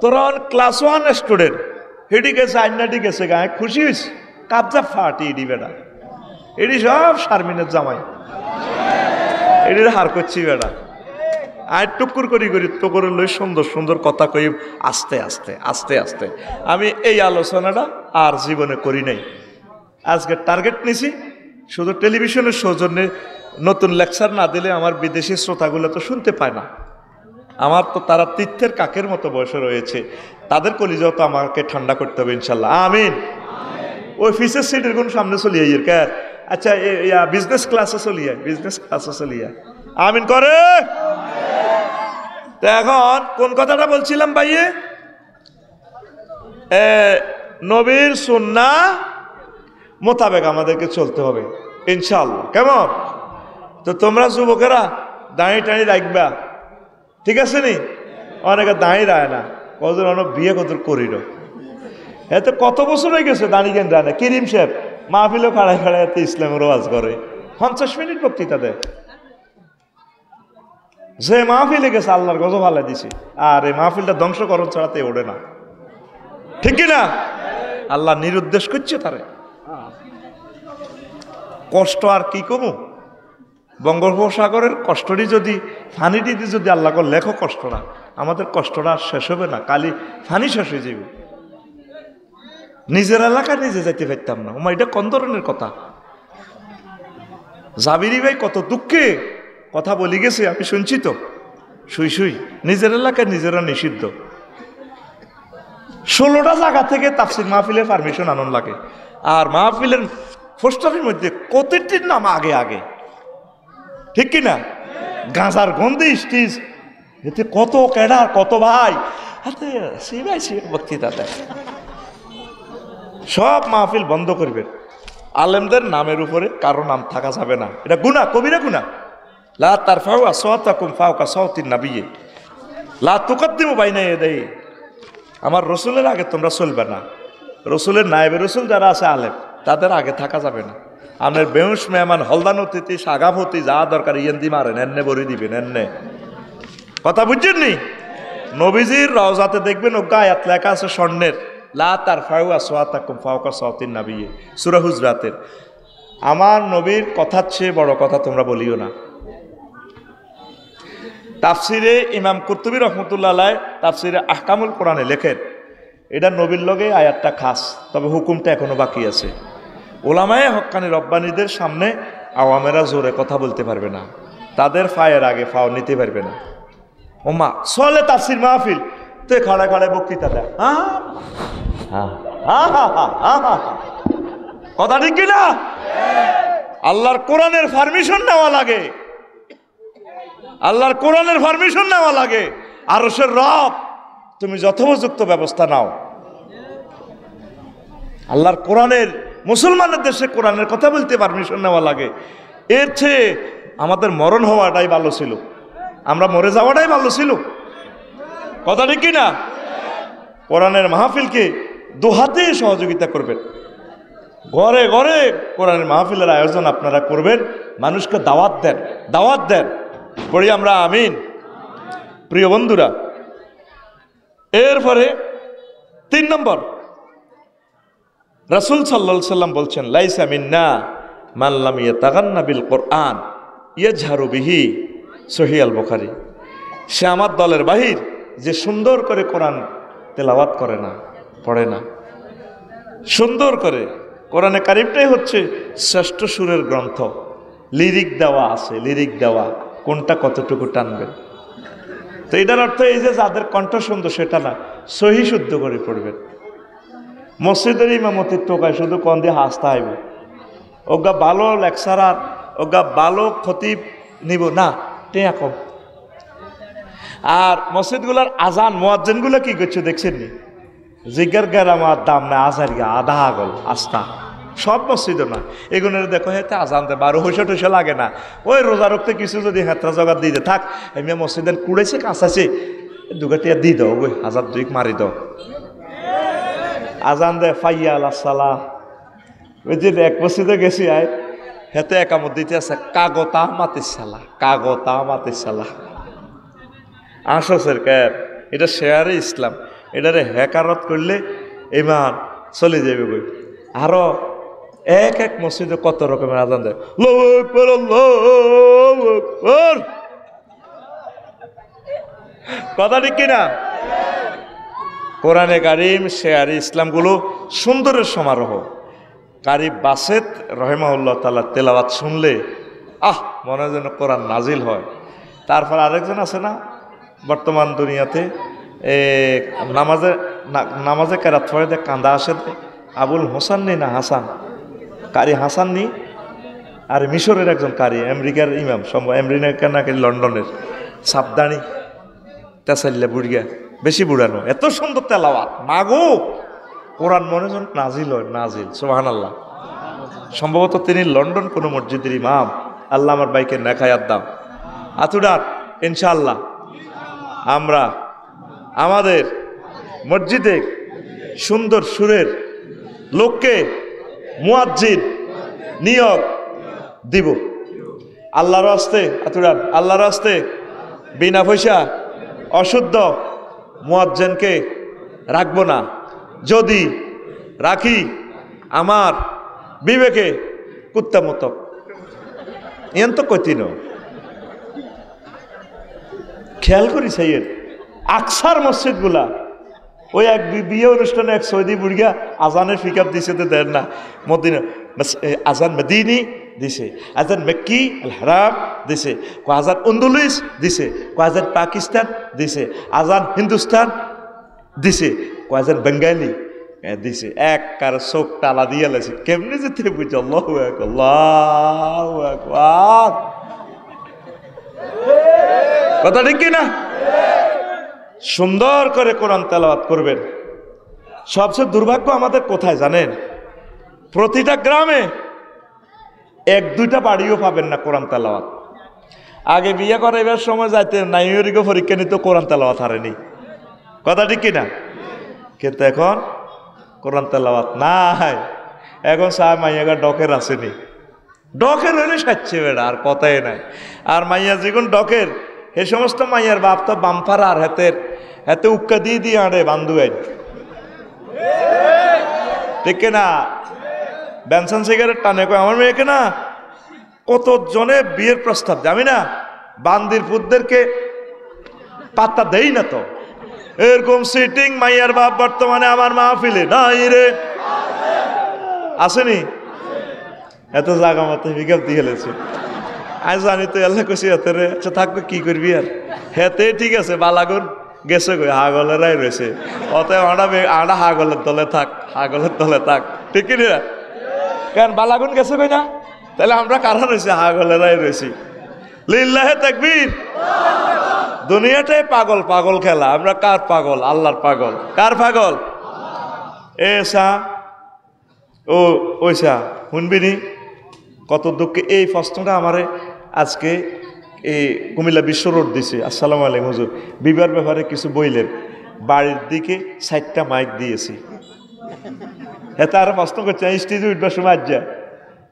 তোরা ক্লাস 1 স্টুডেন্ট হেডি গেছে আইনাটি গেছে গায়ে খুশি হয়েছে, কাবজা ফাটি এডি বেড়া, এডি সব শারমিনের জামাই, এটির হার করছি বেড়া। আর টুকুর করি তো করে লই সুন্দর সুন্দর কথা কই আস্তে আস্তে আস্তে আস্তে। আমি এই আলোচনাটা আর জীবনে করি নাই, আজকে টার্গেট নিছি শুধু টেলিভিশনের সৌজন্যে। নতুন লেকচার না দিলে আমার বিদেশি শ্রোতাগুলো তো শুনতে পায় না, আমার তো তারা তীর্থের কাকের মতো বয়সে রয়েছে, তাদের কলিজাও তো আমাকে ঠান্ডা করতে হবে ইনশাল্লাহ, আমিন। ওই ফিসের সিটের কোন সামনে চলিয়ে কার, আচ্ছা বিজনেস ক্লাসে চলিয়ে, বিজনেস ক্লাসে চলিয়ে, আমিন করে। তো এখন কোন কথাটা বলছিলাম ভাইয়ে, নবীর সুন্নাহ মোতাবেক আমাদেরকে চলতে হবে ইনশাআল্লাহ, কেমন? তো তোমরা যুবকেরা দাঁড়িয়ে টাড়ি রাখবা, ঠিক আছে নি? অনেকে দাঁড়িয়ে রায় না, কজন অনেক বিয়ে কত করিল, এতে কত বছর হয়ে গেছে দাঁড়িয়ে কেন রায় না। কিরিম সাহেব মাহফিলও খাড়ায় খাড়ায় এতে ইসলামের ওয়াজ করে, 50 মিনিট বক্তৃতা দেয়, যে মাহফিলে গেছে আল্লাহর গজব হালাই দিছে, আর এই মাহফিলটা ধ্বংসকরণ ছাড়াতে ওঠে না, ঠিক কিনা? আল্লাহ নিরুদ্দেশ করছে তারে। কষ্ট আর কি কমু, বঙ্গোপসাগরের কষ্টটি যদি ফানিটি যদি আল্লাহ লেখো কষ্টটা, আমাদের কষ্টটা আর শেষ হবে না, কালি ফানি শেষ হয়ে যাবে। নিজের এলাকায় নিজে যাইতে পারতাম না, এটা কোন ধরনের কথা? জাবিরি ভাই কত দুঃখে কথা বলি গেছে, আমি শুনছি তো, শুই নিজের এলাকায় নিজেরা নিষিদ্ধ। 16টা জায়গা থেকে তাফসির মাহফিলের পারমিশন আনন্দ লাগে, আর মাহফিলের পোস্টারের মধ্যে কতটির নাম আগে আগে, ঠিক কিনা? গাঁজার গন্ধে স্টিজ, এতে কত ক্যাডার কত ভাই হাতে সিবাই বক্তৃতা দেয়। সব মাহফিল বন্ধ করবে, আলেমদের নামের উপরে কারো নাম থাকা যাবে না, এটা গুনাহ, কবিরা গুনাহ। লা তারফাউ আসওয়াতাকুম ফাওকা সাওতিন নাবিয়্যি লা তুকদ্দিমু বাইনা ইয়াদাইহি, আমার রসুলের আগে তোমরা চলবে না, রসুলের নায়েবে রসুল যারা আছে আলেম, তাদের আগে থাকা যাবে না। আপনার বেউস মেহমান হলদান অতিথি সাগাম হতি যা দরকার ইয়েন্দি মারেন, এন্নে বরি দিবেন, এন্নে কথা বুঝছেন নি? নবীজির রওজাতে দেখবেন ওগা আয়াত লেখা আছে স্বর্ণের, লা তারফাউ আসওয়াতাকুম ফাওকা সাওতিন নাবিয়্যি, সূরা হুজরাতের। আমার নবীর কথার চেয়ে বড় কথা তোমরা বলিও না। তাফসিরে ইমাম কুরতুবী রহমতুল্লাহ আলাইহি তাফসিরে আহকামুল কোরআনে লেখেন, এটা নবীর লগে আয়াতটা খাস, তবে হুকুমটা এখনো বাকি আছে। ওলামায়ে হক্কানি রব্বানীদের সামনে আওয়ামেরা জোরে কথা বলতে পারবে না, তাদের ফায়ের আগে ফাও নিতে পারবে না। ওমা চলে তাফসির মাহফিল, তে খাড়া খাড়ায় বক্তৃতা দেয়, কথা ঠিক কিনা? আল্লাহর কোরআনের পারমিশন নেওয়া লাগে, আল্লাহর কোরআনের পারমিশন নেওয়া লাগে। আরশের রব তুমি যথোপযুক্ত ব্যবস্থা নাও। আল্লাহর কোরআনের, মুসলমানের দেশে কোরআনের কথা বলতে পারমিশন নেওয়া লাগে। এর চেয়ে আমাদের মরণ হওয়াটাই ভালো ছিল, আমরা মরে যাওয়াটাই ভালো ছিল, কথা ঠিক কিনা? কোরআনের মাহফিলকে দুহাতে সহযোগিতা করবেন, ঘরে ঘরে কোরআনের মাহফিলের আয়োজন আপনারা করবেন, মানুষকে দাওয়াত দেন, দাওয়াত দেন, পড়ি আমরা আমিন। প্রিয় বন্ধুরা, এরপরে 3 নম্বর, রাসূল সাল্লাল্লাহু আলাইহি সাল্লাম বলছেন, লাইসা মিন্না মান লাম ইয়াতাগান্না বিল কোরআন ইয়াজহারু বিহি, সহিহ আল বুখারী। সে আমার দলের বাহির যে সুন্দর করে কোরআন তেলাওয়াত করে না, পড়ে না সুন্দর করে। কোরআনে কারিমটাই হচ্ছে শ্রেষ্ঠ সুরের গ্রন্থ, লিরিক দেওয়া আছে, লিরিক দেওয়া, কোনটা কতটুকু টানবেন। তো এটার অর্থ এই যে যাদের কণ্ঠ সুন্দর সেটা না, সহি শুদ্ধ করে পড়বেন। মসজিদের ইমামতির টোকায় শুধু কন দিয়ে হাসতে হইব, ওগা ভালো লেকচারার, ওগা ভালো খতিব নিব না, টেয়া কম। আর মসজিদগুলোর আজান মুয়াজ্জিনগুলো কি করছে দেখছেন নি? জিগার গেরামার দাম না, আজার গা আধা আগল আস্তা, সব মসজিদও না। এগুলোর দেখো হেতে আজান দেয়, 12 পয়সা লাগে না, ওই রোজা রক্তে কিছু যদি হেতরা জগাত দিয়ে থাক, এমনি মসজিদের কুড়েছে কাঁচাছে, দুগাটিয়া দিয়ে দাও, ওই 1000 মারি দাও। আজান দেয় ফাইয়া আল্লাহ সালাহ, ওই যে এক মসজিদে গেছি আয়, হেতে একামত দিতে আছে কাগতা মাতিসালা, কাগতা মাতিসালা। আসছের ক্যাব, এটা শেয়ারে ইসলাম, এটারে হ্যাকারত করলে ইমান চলে যাবে বই। আরো এক এক মসজিদে কত রকমের আজান দেয়, আল্লাহু আকবার, আল্লাহু আকবার, কথা ঠিক কিনা? কোরআনে কারিম শেয়ারে ইসলামগুলো সুন্দরের সমারোহ। কারি বাসেত রহিমাহুল্লাহ তাআলা তেলাওয়াত শুনলে মনে যেন কোরআন নাজিল হয়। তারপর আরেকজন আছে না, বর্তমান দুনিয়াতে নামাজে কেরাত পড়ে দেখ কান্দা আসে আবুল হোসেন নি না হাসান কারি হাসান নি আর মিশরের একজন কারি আমেরিকার ইমাম আমেরিকা নাকি লন্ডনের সাবধানি তেসাল্লা বুড়িয়া বেশি বুড়ানো এত সুন্দর তেলাওয়াত মাগো কোরআন মনে যেন নাজিল হয় নাজিল সুবহানাল্লাহ। সম্ভবত তিনি লন্ডন কোনো মসজিদের ইমাম। আল্লাহ আমার বাইকে নেখায়াত দাম আতুডার ইনশাআল্লাহ আমরা আমাদের মসজিদে সুন্দর সুরের লোককে মুয়াজ্জিন নিয়োগ দিব আল্লাহর রাস্তে আতুডার আল্লাহর রাস্তে বিনা পয়সা অশুদ্ধ মুয়াজ্জিনকে রাখবো না। যদি রাখি আমার বিবেকে কুত্তা মতো এন তো কঠিন খেয়াল করি সাইয়ের আকসার মসজিদ গুলা ওই এক বিয়ে অনুষ্ঠানে এক সৌদি বুড়িয়া আজানের পিক আপ দিছে তো দেন না মদিনা আজান মদিনী দিছে আজান মেক্কি আল হারাম দিছে কো আজান আন্দলুস দিছে কো আজান পাকিস্তান দিছে আজান হিন্দুস্তান দিছে কো আজান বেঙ্গালি দিছে এক কার চোখ টালা দিয়ে লাইছে কেমনি যেতে বুঝ আল্লাহু আকবার আল্লাহু আকবার কথা ঠিক কি না? সুন্দর করে কোরআন তেলাওয়াত করবেন। সবচেয়ে দুর্ভাগ্য আমাদের কোথায় জানেন? প্রতিটা গ্রামে এক দুইটা বাড়িও পাবেন না কোরআন তেলাওয়াত। আগে বিয়ে করাইবার সময় যাইতে নাইরিগো পরীক্ষা নিত কোরআন তেলাওয়াত হারেনি কথা ঠিক কিনা? কিন্তু এখন কোরআন তেলাওয়াত নাই। এখন সাহেব মাইয়াগা ডকের আসেনি ডকের হইলে সাচ্ছে বেড়া আর কথাই নাই। আর মাইয়া যেগুন ডকের এই সমস্ত মাইয়ার বাপ তো বাম্পার আর হাতে উক্কা দিয়ে দিয়ে আড়ে বান্ধু ঠিক না? বেনসন সিগারেট টানে কয় আমার মেয়েকে না কত জনে বিয়ের প্রস্তাব আমি না বান্দির পুতদেরকে পাত্তা দেই না তো এরকম সিটিং মাইয়ার বাপ বর্তমানে আমার মাহফিলে নাই রে আসেনি এত জায়গা মতো বিজ্ঞাপ দিয়ে গেলেছে আজ জানি তো এল্লা কষি হাতে রে আচ্ছা থাকবে কি করবি আর হেতে ঠিক আছে বালাগুন গেছে কই হাগলেরাই রয়েছে অতএব আড়া হাগলের দলে থাক হাগলের দলে থাক ঠিক না? কেন বালাগুন গেছে কই না তাহলে আমরা কারা রয়েছে হাগলেরাই রয়েছি লিল্লাহে তাকবীর। দুনিয়াটাই পাগল পাগল খেলা। আমরা কার পাগল? আল্লাহর পাগল। কার পাগল? এসা ও ওইসা শুনবিনি কত দুঃখে এই প্রশ্নটা আমারে আজকে এই কুমিল্লা বিশ্ব রোড দিছে। আসসালামু আলাইকুম হুজুর বিবার ব্যাপারে কিছু বইলেন বাড়ির দিকে 60টা মাইক দিয়েছি। হ্যাঁ তারা প্রশ্ন করছে স্টেজে উঠবার সময় আজ যা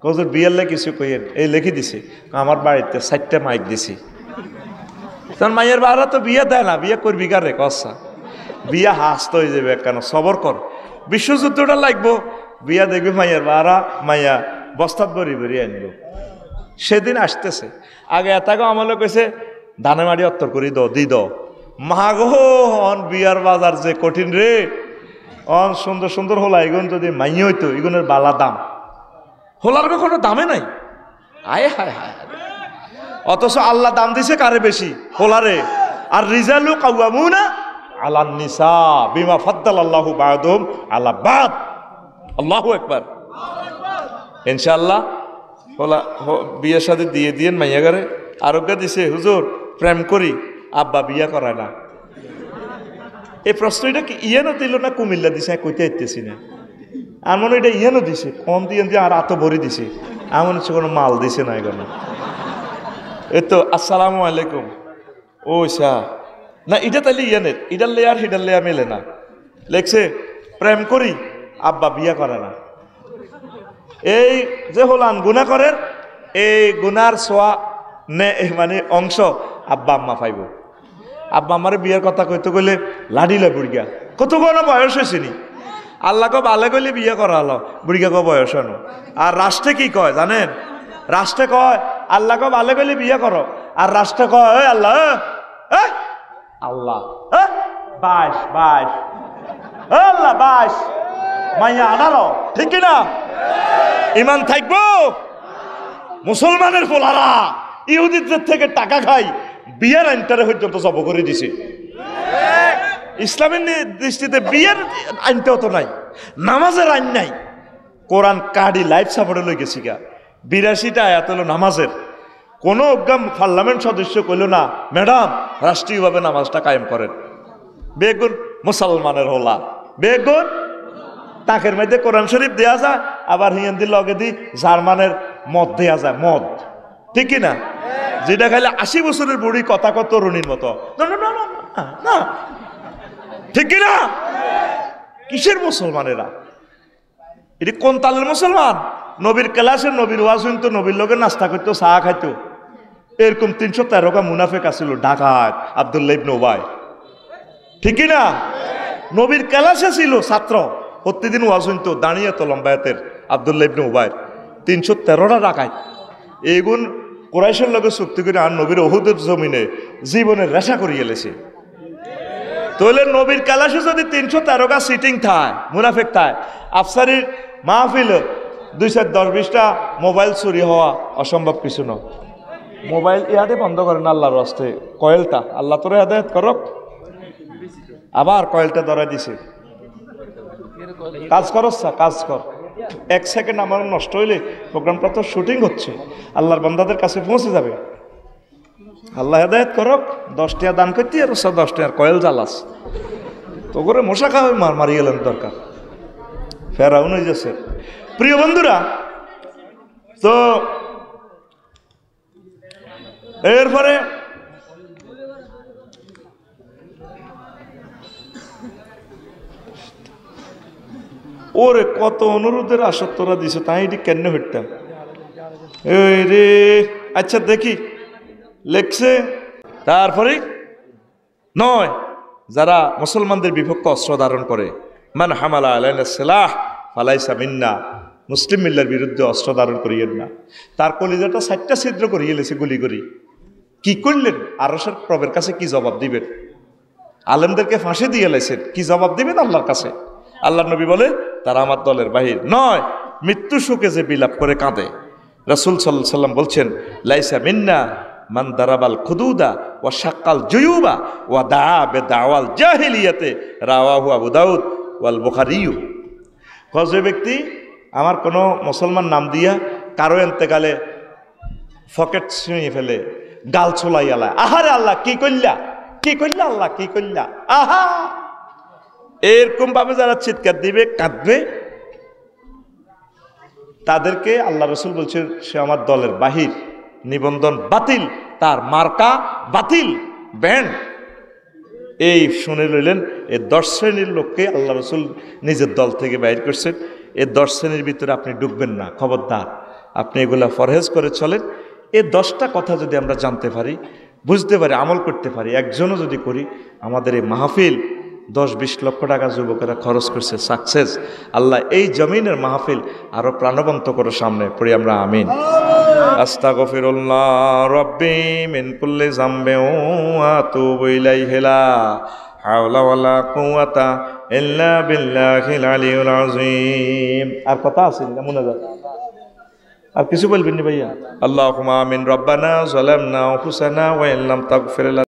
হুজুর বিয়ারলে কিছু কইয়েন এই লিখে দিছে আমার বাড়িতে 60টা মাইক দিছি। তখন মাইয়ের বাড়া তো বিয়ে দেয় না বিয়ে করবি কারে কসা বিয়া হাসতে হয়ে যাবে কেন সবর কর বিশ্বযুদ্ধটা লাগবো বিয়া দেখবি মাইয়ের বাড়া মাইয়া বস্তাত বরি বরি আনবো সেদিন আসতেছে। আগে এটাকে আমলে কইছে ধানে মাড়ি অত্তর করি দি মাগো হন বিয়ার বাজার যে কঠিন রে অন সুন্দর সুন্দর হোলা এগুন যদি মাইয়ে হইতো এগুনের বালা দাম হোলার কোনো দামে নাই আয় হায় হায়। অথচ আল্লাহ দাম দিছে কারে বেশি? হোলারে। আর রিজালু কাওয়ামুনা আলান নিসা বিমা ফাদ্দালাল্লাহু বা'দুহুম আলা বা'দ। আল্লাহু আকবার। ইনশাআল্লাহ হোলা বিয়ে শাদী দিয়ে দিয়েন মাইয়া ঘরে আরোগ্য দিছে হুজুর প্রেম করি আব্বা বিয়া করায় না। এই প্রশ্নটা কি ইয়ানো দিল না কুমিল্লা দিছে কইতে আইতেছি না আর মনে এটা ইয়ানো দিছে কম দিয়ে আর আত ভরি দিছে এমন হচ্ছে কোনো মাল দিছে না এগুলো। এই তো আসসালামু আলাইকুম ও শাহ না এটা তাইলে ইয়ানের ইটার লেয়ার হিটার লেয়ার মেলে না লেখছে প্রেম করি আব্বা বিয়া করে না। এই যে হলান গুনাহ করেন এই গুনার সোয়া নে মানে অংশ আব্বা আম্মা পাইব। আব্বা আমারে বিয়ের কথা কইতে কইলে লাডিলে বুড়িয়া কত কোনো বয়স হয়েছিনি আল্লাহকে বালে কইলে বিয়ে করা হলো বুড়িয়াকে বয়স হনো। আর রাষ্ট্রে কি কয় জানেন? রাষ্ট্রে কয় আল্লাহকে বালে কইলে বিয়ে করো আর রাষ্ট্রে কয় আল্লাহ আল্লাহ 22 আল্লাহ 22 মাইয়া 18 ঠিক কিনা? ইমান থাকবো মুসলমানের পোলারা ইহুদিদের থেকে টাকা খাই বিয়ের আইনটারে পর্যন্ত জব করে দিছে। ইসলামের দৃষ্টিতে বিয়ের আইনটাও তো নাই, নামাজের আইন নাই। কোরআন কার্ডি লাইফ সাপোর্টে লই গেছি গা। 82টা আয়াত হলো নামাজের। কোনো অজ্ঞাম পার্লামেন্ট সদস্য কইল না ম্যাডাম রাষ্ট্রীয়ভাবে নামাজটা কায়েম করেন। বেগুন মুসলমানের হলা, বেগুন তাকের মধ্যে কোরআন শরীফ দেয়া যায়, আবার হিন্দির লগে দি জার্মানের মদ দেয়া যায়, মদ, ঠিক না? যেটা খাইলে 80 বছরের বুড়ি কথা কত তরুণীর মতো, না ঠিক কিনা? কিসের মুসলমানেরা? এটি কোন তালের মুসলমান? নবীর ক্লাসে নবীর ওয়াজ হইতো, নবীর লগে নাস্তা করতো, চা খাইতো। এরকম 313টা মুনাফেক আছিল ঢাকায়, আব্দুল্লাহ ইবনে উবাই, ঠিক না? নবীর ক্লাসে ছিল ছাত্র, প্রতিদিন ওয়াজ হইতো, দাঁড়িয়ে তো লম্বায়াতের আব্দুল্লাহ ইবনে উবাই। 313টা ঢাকায়। এইগুন কুরাইশের লগে চুক্তি করে আর নবীর উহুদের জমিনে জীবনের রেশা করিয়ে এলেছে। তাহলে নবীর ক্লাসে যদি 313টা সিটিং থায়, মুনাফেক থায়, আফসারির মাহফিল 210-20টা মোবাইল চুরি হওয়া অসম্ভব কিছু নয়। মোবাইল ইয়াদে বন্ধ করেন আল্লাহর রাস্তে, কয়েলটা আল্লাহ তোরে হেদায়েত করক। আবার কয়েলটা ধরাই দিছে, কাজ করস, কাজ কর। 1 সেকেন্ড আমার নষ্ট হইলে প্রোগ্রামটা তো শুটিং হচ্ছে, আল্লাহর বান্দাদের কাছে পৌঁছে যাবে। আল্লাহ হেদায়েত করক। 10 টাকা দান করতে আর 10 টাকার কয়েল জ্বালাস, তো করে মশা খাওয়াই মারি গেলেন দরকার। ফেরাউন হয়ে যাচ্ছে। প্রিয় বন্ধুরা, তো এরপরে ওরে কত অনুরোধের আসত্তরা দিছে, তাই এটি কেন হইতাম রে। আচ্ছা দেখি লেখছে। তারপরে নয়, যারা মুসলমানদের বিপক্ষে অস্ত্র ধারণ করে, মান হামালা আলাইনা সিলাহ ফালাইসা মিন্না, মুসলিম মিল্লার বিরুদ্ধে অস্ত্র ধারণ করিয়েন না। তার কলিজাটা 4টা ছিদ্র করিয়ে লেছে গুলি করি। কি করলেন? আরশের প্রভের কাছে কি জবাব দিবেন? আলেমদেরকে ফাঁসি দিয়ে লেছেন, কি জবাব দিবেন আল্লাহর কাছে? আল্লাহ নবী বলে তারা আমার দলের বাহির নয়। মৃত্যু শোকে যে বিলাপ করে কাঁদে, রাসূল সাল্লাল্লাহু আলাইহি ওয়াসাল্লাম বলছেন লাইসা মিন্না মান দারাবাল খুদুদা ওয়া শাক্কাল জুয়ুবা ওয়া দাআ বিদাওয়াল জাহিলিয়াতে, রাওয়াহু আবু দাউদ ওয়াল বুখারী। যে ব্যক্তি আমার কোনো মুসলমান নাম দিয়া কারো এন্তেকালে ফকেট ছিঁড়ে ফেলে, গাল ছোলাই আলা, আহারে আল্লাহ কি করলা, কি করলা আল্লাহ, কি করলা, আহা, এরকম ভাবে যারা চিৎকার দিবে, কাঁদবে, তাদেরকে আল্লাহ রসুল বলছেন সে আমার দলের বাহির, নিবন্ধন বাতিল, তার মার্কা বাতিল, ব্যান্ড। এই শুনে লইলেন, এই 10 শ্রেণীর লোককে আল্লাহ রসুল নিজের দল থেকে বাইর করছেন। এই 10 শ্রেণীর ভিতরে আপনি ডুববেন না, খবরদার। আপনি এগুলা ফরহেজ করে চলেন। এই 10টা কথা যদি আমরা জানতে পারি, বুঝতে পারি, আমল করতে পারি, একজনও যদি করি, আমাদের এই মাহফিল 10-20 লক্ষ টাকা যুবকেরা খরচ করছে, সাকসেস। আল্লাহ এই জমিনের মাহফিল আরো প্রাণবন্ত করে সামনে পড়ি আমরা, আমিন। আস্তাগফিরুল্লাহ রাব্বি মিন কুল্লি যামবিন ওয়া আতুবু ইলাইহি লা হাওলা ওয়ালা কুওয়াতা ইল্লা বিল্লাহিল আলিয়্যিল আযীম। আর কথা আছে না মনে যায়? আর কিছু বলবেন নি ভাইয়া? আল্লাহুম্মা আমিন। রব্বানা যালামনা আনফুসানা ওয়া ইল্লাম তাগফির